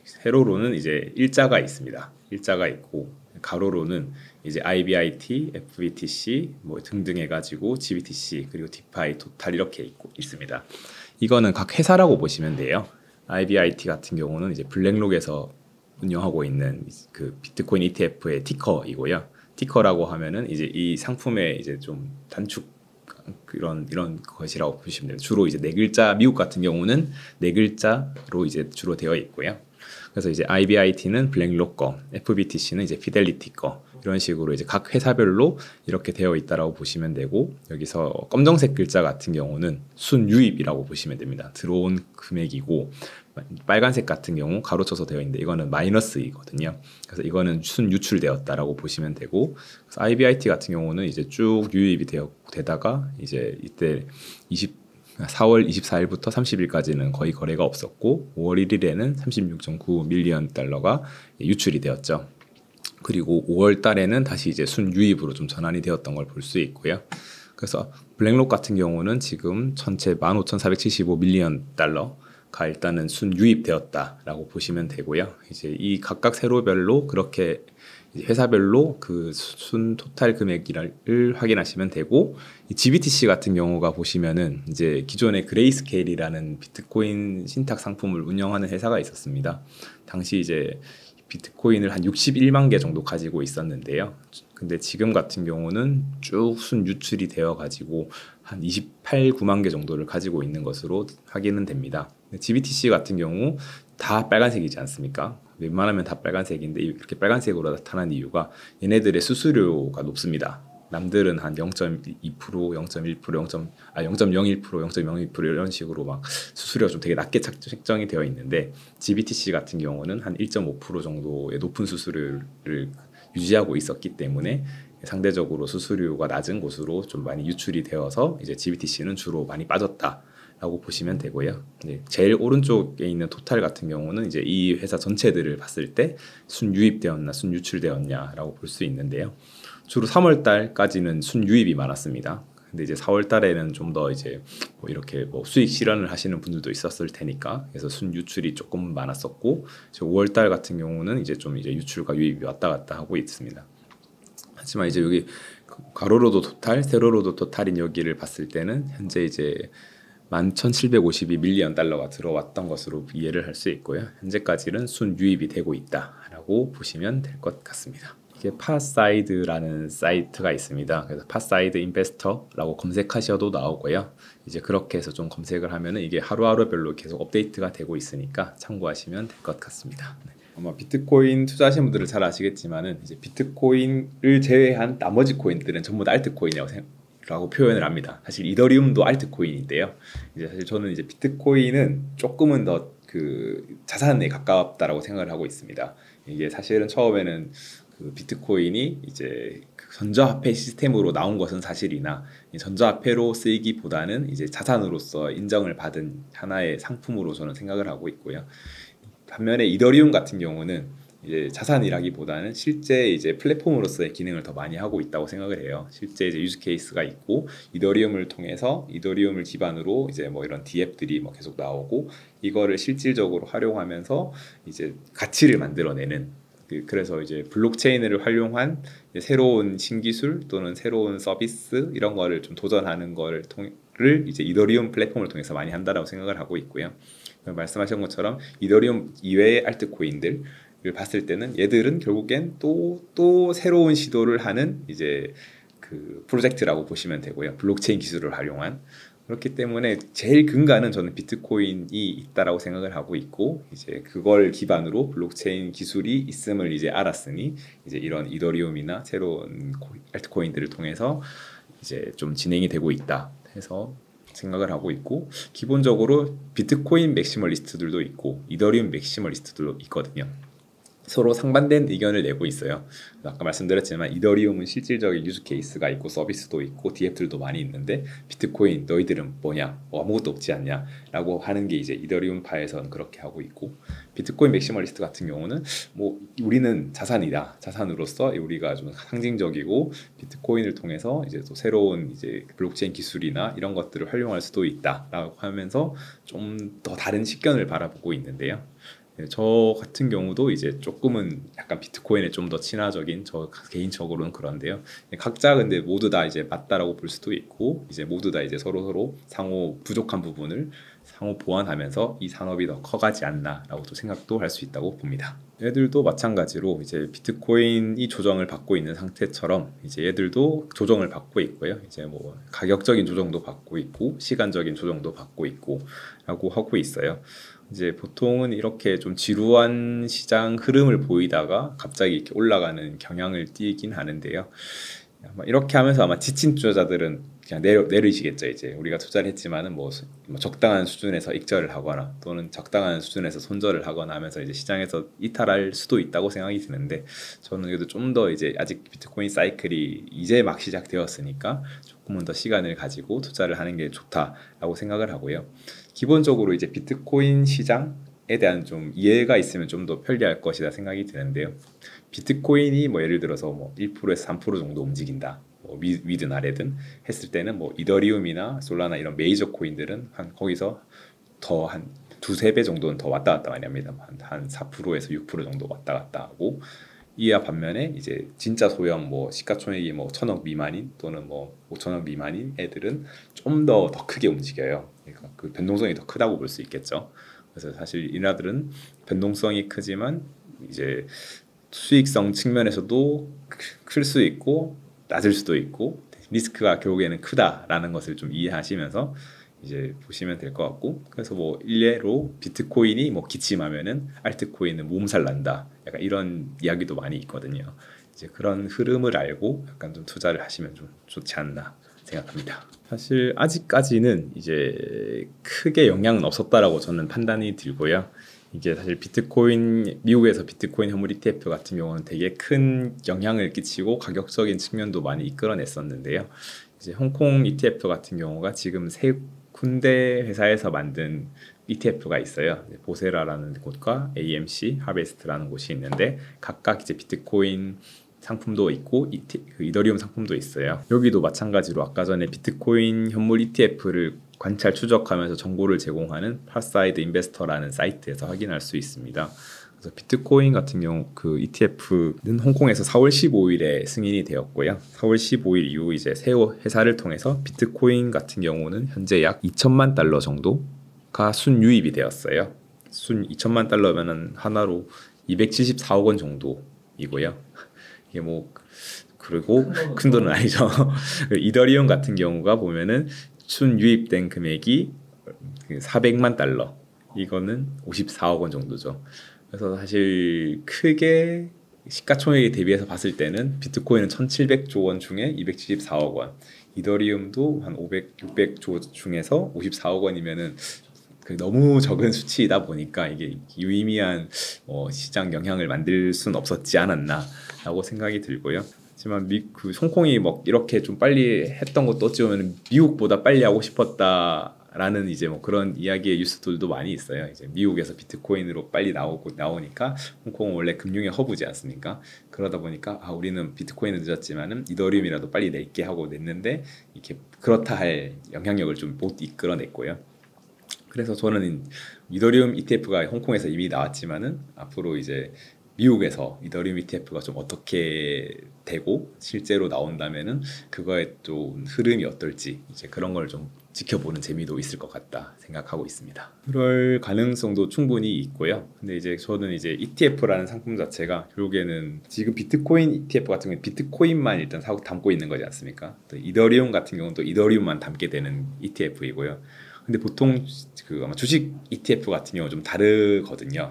세로로는 이제 일자가 있습니다. 일자가 있고 가로로는 이제 IBIT, FBTC 뭐 등등 해가지고 GBTC 그리고 디파이, 토탈 이렇게 있습니다. 이거는 각 회사라고 보시면 돼요. IBIT 같은 경우는 이제 블랙록에서 운영하고 있는 그 비트코인 ETF의 티커이고요. 티커라고 하면은 이제 이 상품의 이제 좀 단축 이런 것이라고 보시면 됩니다. 주로 이제 네 글자, 미국 같은 경우는 네 글자로 이제 주로 되어 있고요. 그래서 이제 IBIT는 블랙록 거, FBTC는 이제 피델리티 거, 이런 식으로 이제 각 회사별로 이렇게 되어 있다라고 보시면 되고, 여기서 검정색 글자 같은 경우는 순유입이라고 보시면 됩니다. 들어온 금액이고, 빨간색 같은 경우 가로쳐서 되어 있는데 이거는 마이너스이거든요. 그래서 이거는 순유출되었다라고 보시면 되고, 그래서 IBIT 같은 경우는 이제 쭉 유입이 되다가 이제 이때 4월 24일부터 30일까지는 거의 거래가 없었고, 5월 1일에는 36.9 밀리언 달러가 유출이 되었죠. 그리고 5월 달에는 다시 이제 순유입으로 좀 전환이 되었던 걸 볼 수 있고요. 그래서 블랙록 같은 경우는 지금 전체 15,475 밀리언 달러가 일단은 순유입되었다라고 보시면 되고요. 이제 이 각각 세로별로 그렇게 회사별로 그 순 토탈 금액을 확인하시면 되고, 이 GBTC 같은 경우가 보시면은 이제 기존의 그레이스케일이라는 비트코인 신탁 상품을 운영하는 회사가 있었습니다. 당시 이제 비트코인을 한 61만 개 정도 가지고 있었는데요. 근데 지금 같은 경우는 쭉 순 유출이 되어 가지고 한 28, 9만 개 정도를 가지고 있는 것으로 확인은 됩니다. GBTC 같은 경우 다 빨간색이지 않습니까? 웬만하면 다 빨간색인데 이렇게 빨간색으로 나타난 이유가 얘네들의 수수료가 높습니다. 남들은 한 0.2%, 0.1%, 0.01%, 0.02% 이런 식으로 막 수수료가 좀 되게 낮게 책정이 되어 있는데, GBTC 같은 경우는 한 1.5% 정도의 높은 수수료를 유지하고 있었기 때문에 상대적으로 수수료가 낮은 곳으로 좀 많이 유출이 되어서 이제 GBTC는 주로 많이 빠졌다라고 보시면 되고요. 제일 오른쪽에 있는 토탈 같은 경우는 이제 이 회사 전체들을 봤을 때 순유입되었나 순유출되었냐라고 볼 수 있는데요. 주로 3월 달까지는 순유입이 많았습니다. 근데 이제 4월 달에는 좀 더 이제 뭐 이렇게 뭐 수익 실현을 하시는 분들도 있었을 테니까, 그래서 순유출이 조금 많았었고, 5월 달 같은 경우는 이제 좀 이제 유출과 유입이 왔다 갔다 하고 있습니다. 하지만 이제 여기 가로로도 토탈, 세로로도 토탈인 여기를 봤을 때는 현재 이제 11,752 밀리언 달러가 들어왔던 것으로 이해를 할 수 있고요. 현재까지는 순유입이 되고 있다라고 보시면 될 것 같습니다. 이게 파사이드라는 사이트가 있습니다. 그래서 파사이드 인베스터라고 검색하셔도 나오고요. 이제 그렇게 해서 좀 검색을 하면은 이게 하루하루별로 계속 업데이트가 되고 있으니까 참고하시면 될 것 같습니다. 아마 비트코인 투자하시는 분들은 잘 아시겠지만은 이제 비트코인을 제외한 나머지 코인들은 전부 다 알트코인이라고 표현을 합니다. 사실 이더리움도 알트코인인데요. 이제 사실 저는 이제 비트코인은 조금은 더 그 자산에 가깝다라고 생각을 하고 있습니다. 이게 사실은 처음에는 그 비트코인이 이제 그 전자화폐 시스템으로 나온 것은 사실이나, 전자화폐로 쓰이기보다는 이제 자산으로서 인정을 받은 하나의 상품으로 저는 생각을 하고 있고요. 반면에 이더리움 같은 경우는 이제 자산이라기보다는 실제 이제 플랫폼으로서의 기능을 더 많이 하고 있다고 생각을 해요. 실제 이제 유즈 케이스가 있고, 이더리움을 통해서 이더리움을 기반으로 이제 뭐 이런 DApp들이 뭐 계속 나오고, 이거를 실질적으로 활용하면서 이제 가치를 만들어내는, 그래서 이제 블록체인을 활용한 새로운 신기술 또는 새로운 서비스 이런 거를 좀 도전하는 거를 이제 이더리움 플랫폼을 통해서 많이 한다라고 생각을 하고 있고요. 말씀하신 것처럼 이더리움 이외의 알트코인들을 봤을 때는 얘들은 결국엔 또 새로운 시도를 하는 이제 그 프로젝트라고 보시면 되고요. 블록체인 기술을 활용한. 그렇기 때문에 제일 근간은 저는 비트코인이 있다라고 생각을 하고 있고, 이제 그걸 기반으로 블록체인 기술이 있음을 이제 알았으니 이제 이런 이더리움이나 새로운 알트코인들을 통해서 이제 좀 진행이 되고 있다 해서 생각을 하고 있고, 기본적으로 비트코인 맥시멀리스트들도 있고 이더리움 맥시멀리스트들도 있거든요. 서로 상반된 의견을 내고 있어요. 아까 말씀드렸지만 이더리움은 실질적인 유즈 케이스가 있고 서비스도 있고 DApp들도 많이 있는데, 비트코인 너희들은 뭐냐, 아무것도 없지 않냐 라고 하는 게 이제 이더리움 파에서는 그렇게 하고 있고, 비트코인 맥시멀리스트 같은 경우는 뭐 우리는 자산이다, 자산으로서 우리가 좀 상징적이고 비트코인을 통해서 이제 또 새로운 이제 블록체인 기술이나 이런 것들을 활용할 수도 있다 라고 하면서 좀 더 다른 식견을 바라보고 있는데요. 저 같은 경우도 이제 조금은 약간 비트코인에 좀 더 친화적인 저 개인적으로는 그런데요. 각자 근데 모두 다 이제 맞다라고 볼 수도 있고 이제 모두 다 이제 서로 상호 부족한 부분을 상호 보완하면서 이 산업이 더 커가지 않나라고 또 생각도 할 수 있다고 봅니다. 얘들도 마찬가지로 이제 비트코인이 조정을 받고 있는 상태처럼 이제 얘들도 조정을 받고 있고요. 이제 뭐 가격적인 조정도 받고 있고 시간적인 조정도 받고 있고라고 하고 있어요. 이제 보통은 이렇게 좀 지루한 시장 흐름을 보이다가 갑자기 이렇게 올라가는 경향을 띠긴 하는데요. 아마 이렇게 하면서 아마 지친 투자자들은 그냥 내리시겠죠. 이제 우리가 투자를 했지만은 뭐 적당한 수준에서 익절을 하거나 또는 적당한 수준에서 손절을 하거나 하면서 이제 시장에서 이탈할 수도 있다고 생각이 드는데 저는 그래도 좀 더 이제 아직 비트코인 사이클이 이제 막 시작되었으니까 조금은 더 시간을 가지고 투자를 하는 게 좋다라고 생각을 하고요. 기본적으로 이제 비트코인 시장에 대한 좀 이해가 있으면 좀 더 편리할 것이다 생각이 드는데요. 비트코인이 뭐 예를 들어서 뭐 1%에서 3% 정도 움직인다. 뭐 위든 아래든 했을 때는 뭐 이더리움이나 솔라나 이런 메이저 코인들은 한 거기서 더 한 두세 배 정도는 더 왔다 갔다 많이 합니다. 한 4%에서 6% 정도 왔다 갔다 하고 이와 반면에 이제 진짜 소형 뭐 시가총액이 뭐 1,000억 미만인 또는 뭐 5천억 미만인 애들은 좀 더 크게 움직여요. 그러니까 그 변동성이 더 크다고 볼 수 있겠죠. 그래서 사실 이나들은 변동성이 크지만 이제 수익성 측면에서도 클 수 있고 낮을 수도 있고 리스크가 결국에는 크다라는 것을 좀 이해하시면서 이제 보시면 될 것 같고 그래서 뭐 일례로 비트코인이 뭐 기침하면은 알트코인은 몸살 난다 약간 이런 이야기도 많이 있거든요. 이제 그런 흐름을 알고 약간 좀 투자를 하시면 좀 좋지 않나 생각합니다. 사실 아직까지는 이제 크게 영향은 없었다라고 저는 판단이 들고요. 이게 사실 비트코인 미국에서 비트코인 현물 ETF 같은 경우는 되게 큰 영향을 끼치고 가격적인 측면도 많이 이끌어냈었는데요. 이제 홍콩 ETF 같은 경우가 지금 세 군데 회사에서 만든 ETF가 있어요. 보세라라는 곳과 AMC, 하베스트라는 곳이 있는데 각각 이제 비트코인 상품도 있고 이더리움 상품도 있어요. 여기도 마찬가지로 아까 전에 비트코인 현물 ETF를 관찰 추적하면서 정보를 제공하는 파사이드 인베스터라는 사이트에서 확인할 수 있습니다. 그래서 비트코인 같은 경우 그 ETF는 홍콩에서 4월 15일에 승인이 되었고요. 4월 15일 이후 이제 새 회사를 통해서 비트코인 같은 경우는 현재 약 2천만 달러 정도가 순유입이 되었어요. 순 2천만 달러면은 하나로 274억 원 정도이고요. 이게 뭐 그리고 큰 돈은 아니죠. 이더리움 같은 경우가 보면은 순 유입된 금액이 400만 달러. 이거는 54억 원 정도죠. 그래서 사실 크게 시가총액에 대비해서 봤을 때는 비트코인은 1,700조 원 중에 274억 원, 이더리움도 한 500, 600조 중에서 54억 원이면은 너무 적은 수치이다 보니까 이게 유의미한 시장 영향을 만들 수는 없었지 않았나라고 생각이 들고요. 하지만 그 홍콩이 뭐 이렇게 좀 빨리 했던 것도 어찌 보면 미국보다 빨리 하고 싶었다라는 이제 뭐 그런 이야기의 뉴스들도 많이 있어요. 이제 미국에서 비트코인으로 빨리 나오니까 홍콩은 원래 금융의 허브지 않습니까? 그러다 보니까 우리는 비트코인은 늦었지만은 이더리움이라도 빨리 낼게 하고 냈는데 이렇게 그렇다 할 영향력을 좀 못 이끌어냈고요. 그래서 저는 이더리움 ETF가 홍콩에서 이미 나왔지만은 앞으로 이제 미국에서 이더리움 ETF가 좀 어떻게 되고 실제로 나온다면은 그거의 좀 흐름이 어떨지 이제 그런 걸 좀 지켜보는 재미도 있을 것 같다 생각하고 있습니다. 그럴 가능성도 충분히 있고요. 근데 이제 저는 이제 ETF라는 상품 자체가 결국에는 지금 비트코인 ETF 같은 경우는 비트코인만 일단 사고 담고 있는 거지 않습니까? 또 이더리움 같은 경우는 또 이더리움만 담게 되는 ETF이고요. 근데 보통 그 아마 주식 ETF 같은 경우 좀 다르거든요.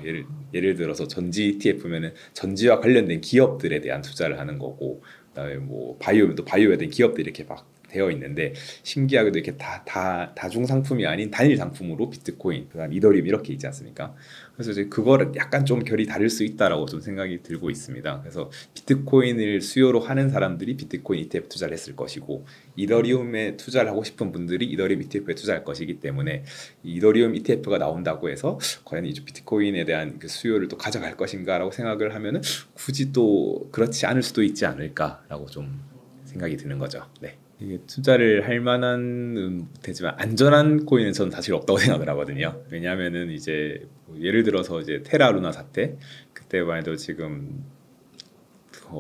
예를 들어서 전지 ETF면은 전지와 관련된 기업들에 대한 투자를 하는 거고, 그다음에 뭐 바이오면 바이오에 대한 기업들이 이렇게 막 되어 있는데 신기하게도 이렇게 다중 상품이 아닌 단일 상품으로 비트코인, 그다음 이더리움 이렇게 있지 않습니까? 그래서 이제 그거를 약간 좀 결이 다를 수 있다라고 좀 생각이 들고 있습니다. 그래서 비트코인을 수요로 하는 사람들이 비트코인 ETF 투자를 했을 것이고 이더리움에 투자를 하고 싶은 분들이 이더리움 ETF에 투자할 것이기 때문에 이더리움 ETF가 나온다고 해서 과연 이 비트코인에 대한 그 수요를 또 가져갈 것인가라고 생각을 하면은 굳이 또 그렇지 않을 수도 있지 않을까라고 좀 생각이 드는 거죠. 네. 이게 투자를 할 만한 되지만 안전한 코인은 저는 사실 없다고 생각을 하거든요. 왜냐하면은 이제 뭐 예를 들어서 이제 테라루나 사태 그때만 해도 지금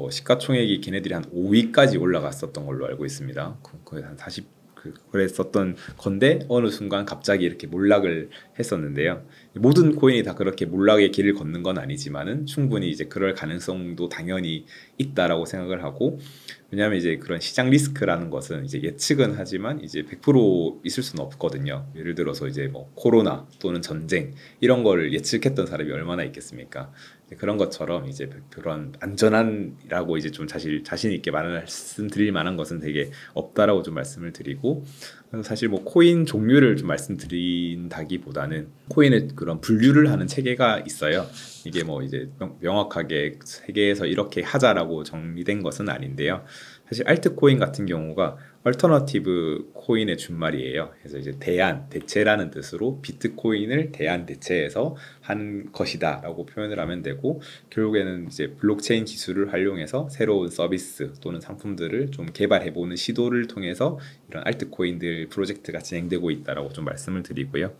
시가총액이 걔네들이 한 5위까지 올라갔었던 걸로 알고 있습니다. 거의 한 40 그랬었던 건데 어느 순간 갑자기 이렇게 몰락을 했었는데요. 모든 코인이 다 그렇게 몰락의 길을 걷는 건 아니지만은 충분히 이제 그럴 가능성도 당연히 있다라고 생각을 하고, 왜냐하면 이제 그런 시장 리스크라는 것은 이제 예측은 하지만 이제 100% 있을 수는 없거든요. 예를 들어서 이제 뭐 코로나 또는 전쟁 이런 걸 예측했던 사람이 얼마나 있겠습니까? 그런 것처럼 이제 그런 안전한이라고 이제 좀 자신 있게 말씀드릴 만한 것은 되게 없다라고 좀 말씀을 드리고, 사실 뭐 코인 종류를 좀 말씀드린다기보다는 코인의 그런 분류를 하는 체계가 있어요. 이게 뭐 이제 명확하게 세계에서 이렇게 하자라고 정리된 것은 아닌데요. 사실 알트코인 같은 경우가 얼터너티브 코인의 준말이에요. 그래서 이제 대체라는 뜻으로 비트코인을 대체해서 한 것이다라고 표현을 하면 되고, 결국에는 이제 블록체인 기술을 활용해서 새로운 서비스 또는 상품들을 좀 개발해보는 시도를 통해서 이런 알트코인들 프로젝트가 진행되고 있다라고 좀 말씀을 드리고요.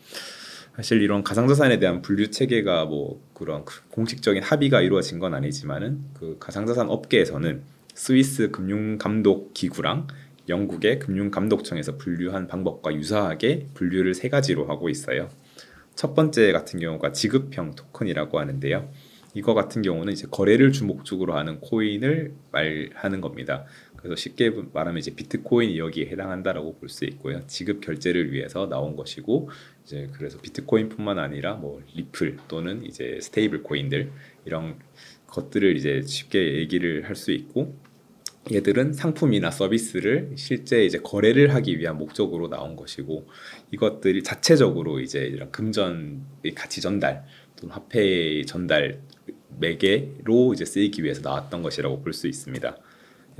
사실 이런 가상자산에 대한 분류 체계가 뭐 그런 공식적인 합의가 이루어진 건 아니지만은 그 가상자산 업계에서는 스위스 금융감독기구랑 영국의 금융감독청에서 분류한 방법과 유사하게 분류를 세 가지로 하고 있어요. 첫 번째 같은 경우가 지급형 토큰이라고 하는데요. 이거 같은 경우는 이제 거래를 주목적으로 하는 코인을 말하는 겁니다. 그래서 쉽게 말하면 이제 비트코인이 여기에 해당한다라고 볼 수 있고요. 지급 결제를 위해서 나온 것이고, 이제 그래서 비트코인뿐만 아니라 뭐 리플 또는 이제 스테이블 코인들 이런 것들을 이제 쉽게 얘기를 할 수 있고, 얘들은 상품이나 서비스를 실제 이제 거래를 하기 위한 목적으로 나온 것이고, 이것들이 자체적으로 이제 이런 금전의 가치 전달 또는 화폐의 전달 매개로 이제 쓰이기 위해서 나왔던 것이라고 볼 수 있습니다.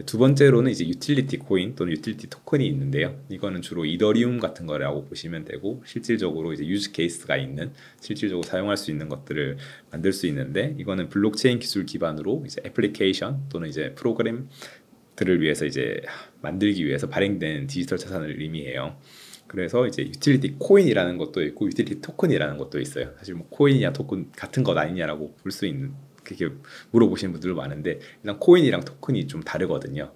두 번째로는 이제 유틸리티 코인 또는 유틸리티 토큰이 있는데요. 이거는 주로 이더리움 같은 거라고 보시면 되고, 실질적으로 이제 유즈 케이스가 있는, 실질적으로 사용할 수 있는 것들을 만들 수 있는데, 이거는 블록체인 기술 기반으로 이제 애플리케이션 또는 이제 프로그램들을 위해서 이제 만들기 위해서 발행된 디지털 자산을 의미해요. 그래서 이제 유틸리티 코인이라는 것도 있고 유틸리티 토큰이라는 것도 있어요. 사실 뭐 코인이냐 토큰 같은 것 아니냐라고 볼 수 있는, 그렇게 물어보시는 분들도 많은데, 일단 코인이랑 토큰이 좀 다르거든요.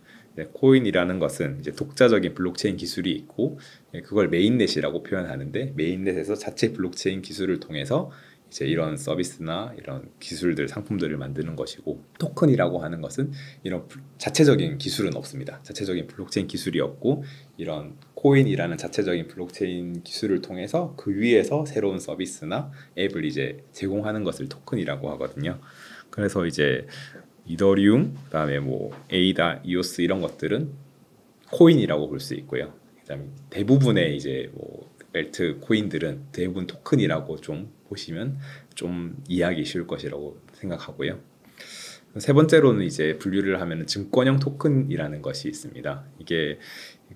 코인이라는 것은 이제 독자적인 블록체인 기술이 있고, 그걸 메인넷이라고 표현하는데, 메인넷에서 자체 블록체인 기술을 통해서 이제 이런 서비스나 이런 기술들, 상품들을 만드는 것이고, 토큰이라고 하는 것은 이런 자체적인 기술은 없습니다. 자체적인 블록체인 기술이 없고, 이런 코인이라는 자체적인 블록체인 기술을 통해서 그 위에서 새로운 서비스나 앱을 이제 제공하는 것을 토큰이라고 하거든요. 그래서 이제 이더리움, 그다음에 뭐 에이다, 이오스 이런 것들은 코인이라고 볼 수 있고요. 그다음에 대부분의 이제 뭐 알트 코인들은 대부분 토큰이라고 좀 보시면 좀 이해하기 쉬울 것이라고 생각하고요. 세 번째로는 이제 분류를 하면 증권형 토큰이라는 것이 있습니다. 이게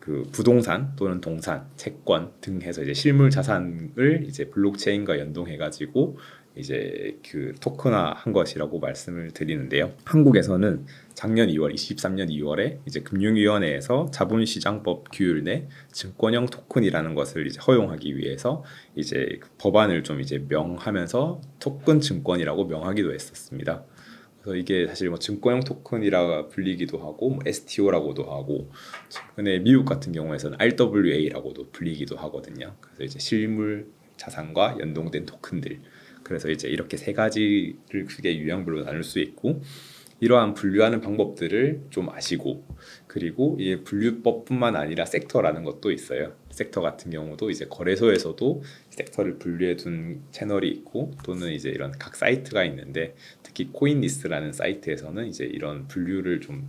그 부동산 또는 동산, 채권 등 해서 이제 실물 자산을 이제 블록체인과 연동해 가지고 이제 그 토큰화한 것이라고 말씀을 드리는데요. 한국에서는 작년 2월, 23년 2월에 이제 금융위원회에서 자본시장법 규율 내 증권형 토큰이라는 것을 이제 허용하기 위해서 이제 그 법안을 좀 이제 명하면서 토큰 증권이라고 명하기도 했었습니다. 그래서 이게 사실 뭐 증권형 토큰이라 불리기도 하고, 뭐 STO라고도 하고, 최근에 미국 같은 경우에서는 RWA라고도 불리기도 하거든요. 그래서 이제 실물 자산과 연동된 토큰들. 그래서 이제 이렇게 세 가지를 크게 유형별로 나눌 수 있고, 이러한 분류하는 방법들을 좀 아시고, 그리고 이 분류법뿐만 아니라 섹터라는 것도 있어요. 섹터 같은 경우도 이제 거래소에서도 섹터를 분류해 둔 채널이 있고, 또는 이제 이런 각 사이트가 있는데, 특히 코인리스트라는 사이트에서는 이제 이런 분류를 좀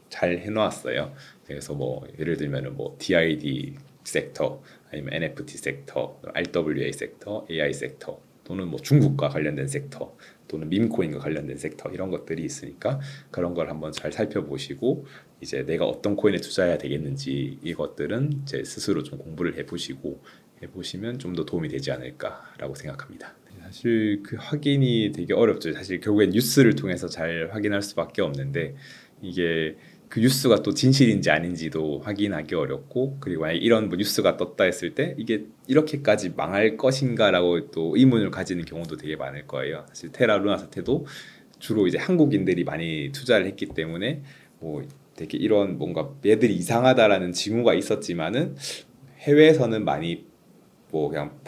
잘 해놓았어요. 그래서 뭐 예를 들면은 뭐 DID 섹터, 아니면 NFT 섹터, RWA 섹터, AI 섹터, 또는 뭐 중국과 관련된 섹터, 또는 밈코인과 관련된 섹터, 이런 것들이 있으니까 그런 걸 한번 잘 살펴보시고, 이제 내가 어떤 코인에 투자해야 되겠는지 이것들은 이제 스스로 좀 공부를 해보시면 좀 더 도움이 되지 않을까라고 생각합니다. 사실 그 확인이 되게 어렵죠. 사실 결국엔 뉴스를 통해서 잘 확인할 수밖에 없는데, 이게 그 뉴스가 또 진실인지 아닌지도 확인하기 어렵고, 그리고 만약 이런 뭐 뉴스가 떴다 했을 때 이게 이렇게까지 망할 것인가라고 또 의문을 가지는 경우도 되게 많을 거예요. 사실 테라 루나 사태도 주로 이제 한국인들이 많이 투자를 했기 때문에 뭐 되게 이런 뭔가 얘들이 이상하다라는 징후가 있었지만은 해외에서는 많이 뭐 그냥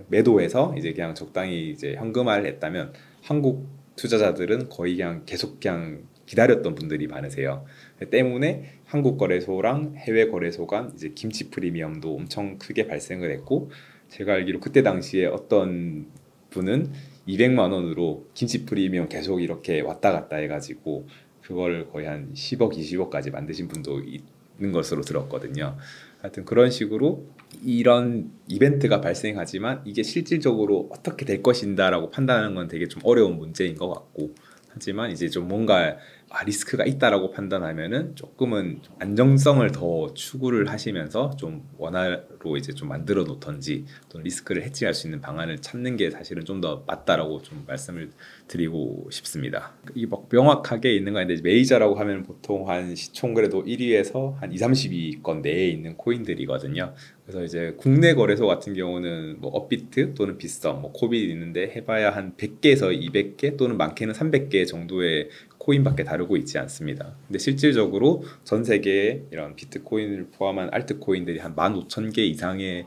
매도해서 이제 그냥 적당히 이제 현금화를 했다면, 한국 투자자들은 거의 그냥 계속 그냥 기다렸던 분들이 많으세요. 때문에 한국 거래소랑 해외 거래소 간 이제 김치 프리미엄도 엄청 크게 발생을 했고, 제가 알기로 그때 당시에 어떤 분은 200만 원으로 김치 프리미엄 계속 이렇게 왔다 갔다 해가지고 그걸 거의 한 10억, 20억까지 만드신 분도 있는 것으로 들었거든요. 하여튼 그런 식으로 이런 이벤트가 발생하지만 이게 실질적으로 어떻게 될 것인가라고 판단하는 건 되게 좀 어려운 문제인 것 같고, 하지만 이제 좀 뭔가 리스크가 있다라고 판단하면은 조금은 좀 안정성을 더 추구를 하시면서 좀 원화로 이제 좀 만들어 놓던지, 또 리스크를 해지할 수 있는 방안을 찾는 게 사실은 좀 더 맞다라고 좀 말씀을 드리고 싶습니다. 이게 막 명확하게 있는 거 아닌데, 메이저라고 하면 보통 한 시총 그래도 1위에서 한 2, 30위권 내에 있는 코인들이거든요. 그래서 이제 국내 거래소 같은 경우는 뭐 업비트 또는 빗썸, 뭐 코빗 있는데 해봐야 한 100개에서 200개 또는 많게는 300개 정도의 코인밖에 다루고 있지 않습니다. 근데 실질적으로 전 세계에 이런 비트코인을 포함한 알트코인들이 한 15,000개 이상의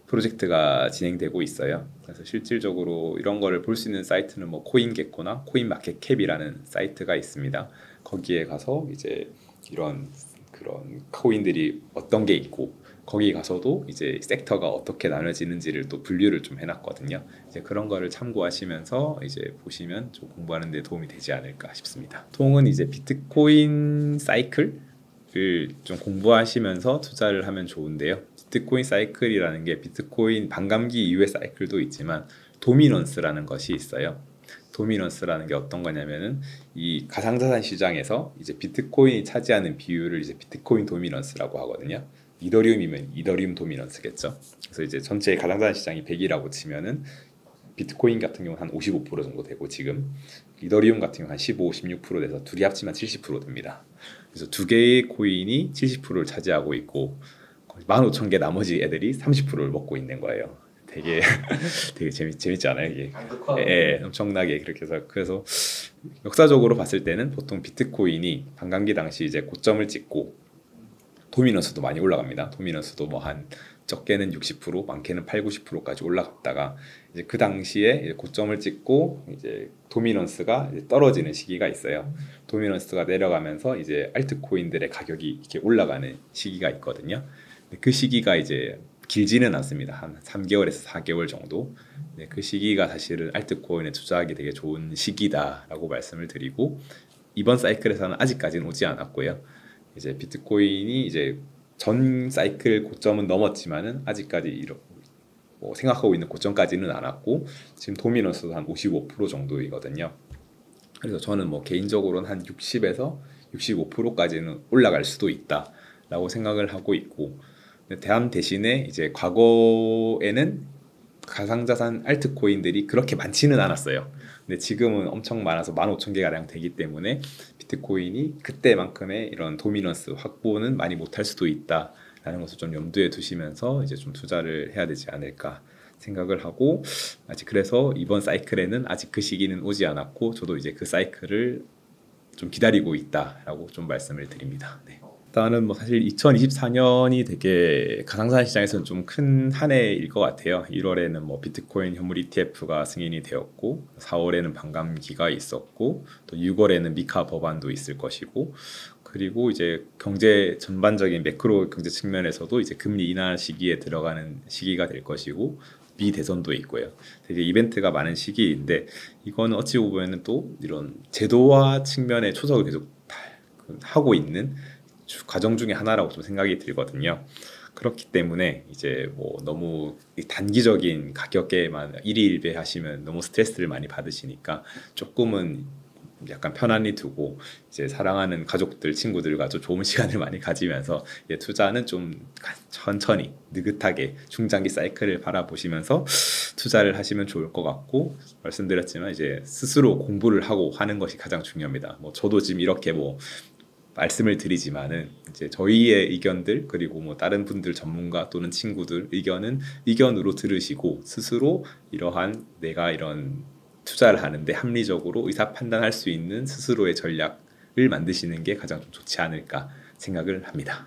프로젝트가 진행되고 있어요. 그래서 실질적으로 이런 거를 볼 수 있는 사이트는 뭐 코인게코나 코인마켓캡이라는 사이트가 있습니다. 거기에 가서 이제 이런 그런 코인들이 어떤 게 있고, 거기 가서도 이제 섹터가 어떻게 나눠지는지를 또 분류를 좀 해놨거든요. 이제 그런 거를 참고하시면서 이제 보시면 좀 공부하는 데 도움이 되지 않을까 싶습니다. 통은 이제 비트코인 사이클을 좀 공부하시면서 투자를 하면 좋은데요. 비트코인 사이클이라는 게 비트코인 반감기 이후의 사이클도 있지만 도미넌스라는 것이 있어요. 도미넌스라는 게 어떤 거냐면은 이 가상자산 시장에서 이제 비트코인이 차지하는 비율을 이제 비트코인 도미넌스라고 하거든요. 이더리움이면 이더리움 도미넌스겠죠. 그래서 이제 전체 가상자산 시장이 100이라고 치면은 비트코인 같은 경우는 한 55% 정도 되고, 지금 이더리움 같은 경우 한 15, 16% 돼서 둘이 합치면 70% 됩니다. 그래서 두 개의 코인이 70%를 차지하고 있고 15,000개 나머지 애들이 30%를 먹고 있는 거예요. 되게 되게 재밌지 않아요 이게? 예, 엄청나게 그렇게 해서, 그래서 역사적으로 봤을 때는 보통 비트코인이 반감기 당시 이제 고점을 찍고, 도미넌스도 많이 올라갑니다. 도미넌스도 뭐 한 적게는 60%, 많게는 8, 90%까지 올라갔다가 이제 그 당시에 이제 고점을 찍고 이제 도미넌스가 이제 떨어지는 시기가 있어요. 도미넌스가 내려가면서 이제 알트코인들의 가격이 이렇게 올라가는 시기가 있거든요. 그 시기가 이제 길지는 않습니다. 한 3개월에서 4개월 정도. 그 시기가 사실은 알트코인에 투자하기 되게 좋은 시기다라고 말씀을 드리고, 이번 사이클에서는 아직까지는 오지 않았고요. 이제 비트코인이 이제 전 사이클 고점은 넘었지만은 아직까지 뭐 생각하고 있는 고점까지는 안 왔고, 지금 도미넌스도 한 55% 정도이거든요. 그래서 저는 뭐 개인적으로는 한 60에서 65%까지는 올라갈 수도 있다라고 생각을 하고 있고, 대신에 이제 과거에는 가상자산 알트코인들이 그렇게 많지는 않았어요. 근데 지금은 엄청 많아서 15,000개가량 되기 때문에 비트코인이 그때만큼의 이런 도미넌스 확보는 많이 못할 수도 있다라는 것을 좀 염두에 두시면서 이제 좀 투자를 해야 되지 않을까 생각을 하고, 아직 그래서 이번 사이클에는 아직 그 시기는 오지 않았고, 저도 이제 그 사이클을 좀 기다리고 있다라고 좀 말씀을 드립니다. 네. 일단은 뭐 사실 2024년이 되게 가상자산 시장에서는 좀 큰 한 해일 것 같아요. 1월에는 뭐 비트코인 현물 ETF가 승인이 되었고, 4월에는 반감기가 있었고, 또 6월에는 미카 법안도 있을 것이고, 그리고 이제 경제 전반적인 매크로 경제 측면에서도 이제 금리 인하 시기에 들어가는 시기가 될 것이고, 미 대선도 있고요. 되게 이벤트가 많은 시기인데, 이거는 어찌 보면은 또 이런 제도화 측면에 초석을 계속 하고 있는 과정 중에 하나라고 좀 생각이 들거든요. 그렇기 때문에 이제 뭐 너무 단기적인 가격에만 일희일비하시면 너무 스트레스를 많이 받으시니까 조금은 약간 편안히 두고 이제 사랑하는 가족들, 친구들과 좀 좋은 시간을 많이 가지면서 투자는 좀 천천히 느긋하게 중장기 사이클을 바라보시면서 투자를 하시면 좋을 것 같고, 말씀드렸지만 이제 스스로 공부를 하고 하는 것이 가장 중요합니다. 뭐 저도 지금 이렇게 뭐 말씀을 드리지만은 이제 저희의 의견들 그리고 뭐 다른 분들 전문가 또는 친구들 의견은 의견으로 들으시고 스스로 이러한 내가 이런 투자를 하는데 합리적으로 의사 판단할 수 있는 스스로의 전략을 만드시는 게 가장 좋지 않을까 생각을 합니다.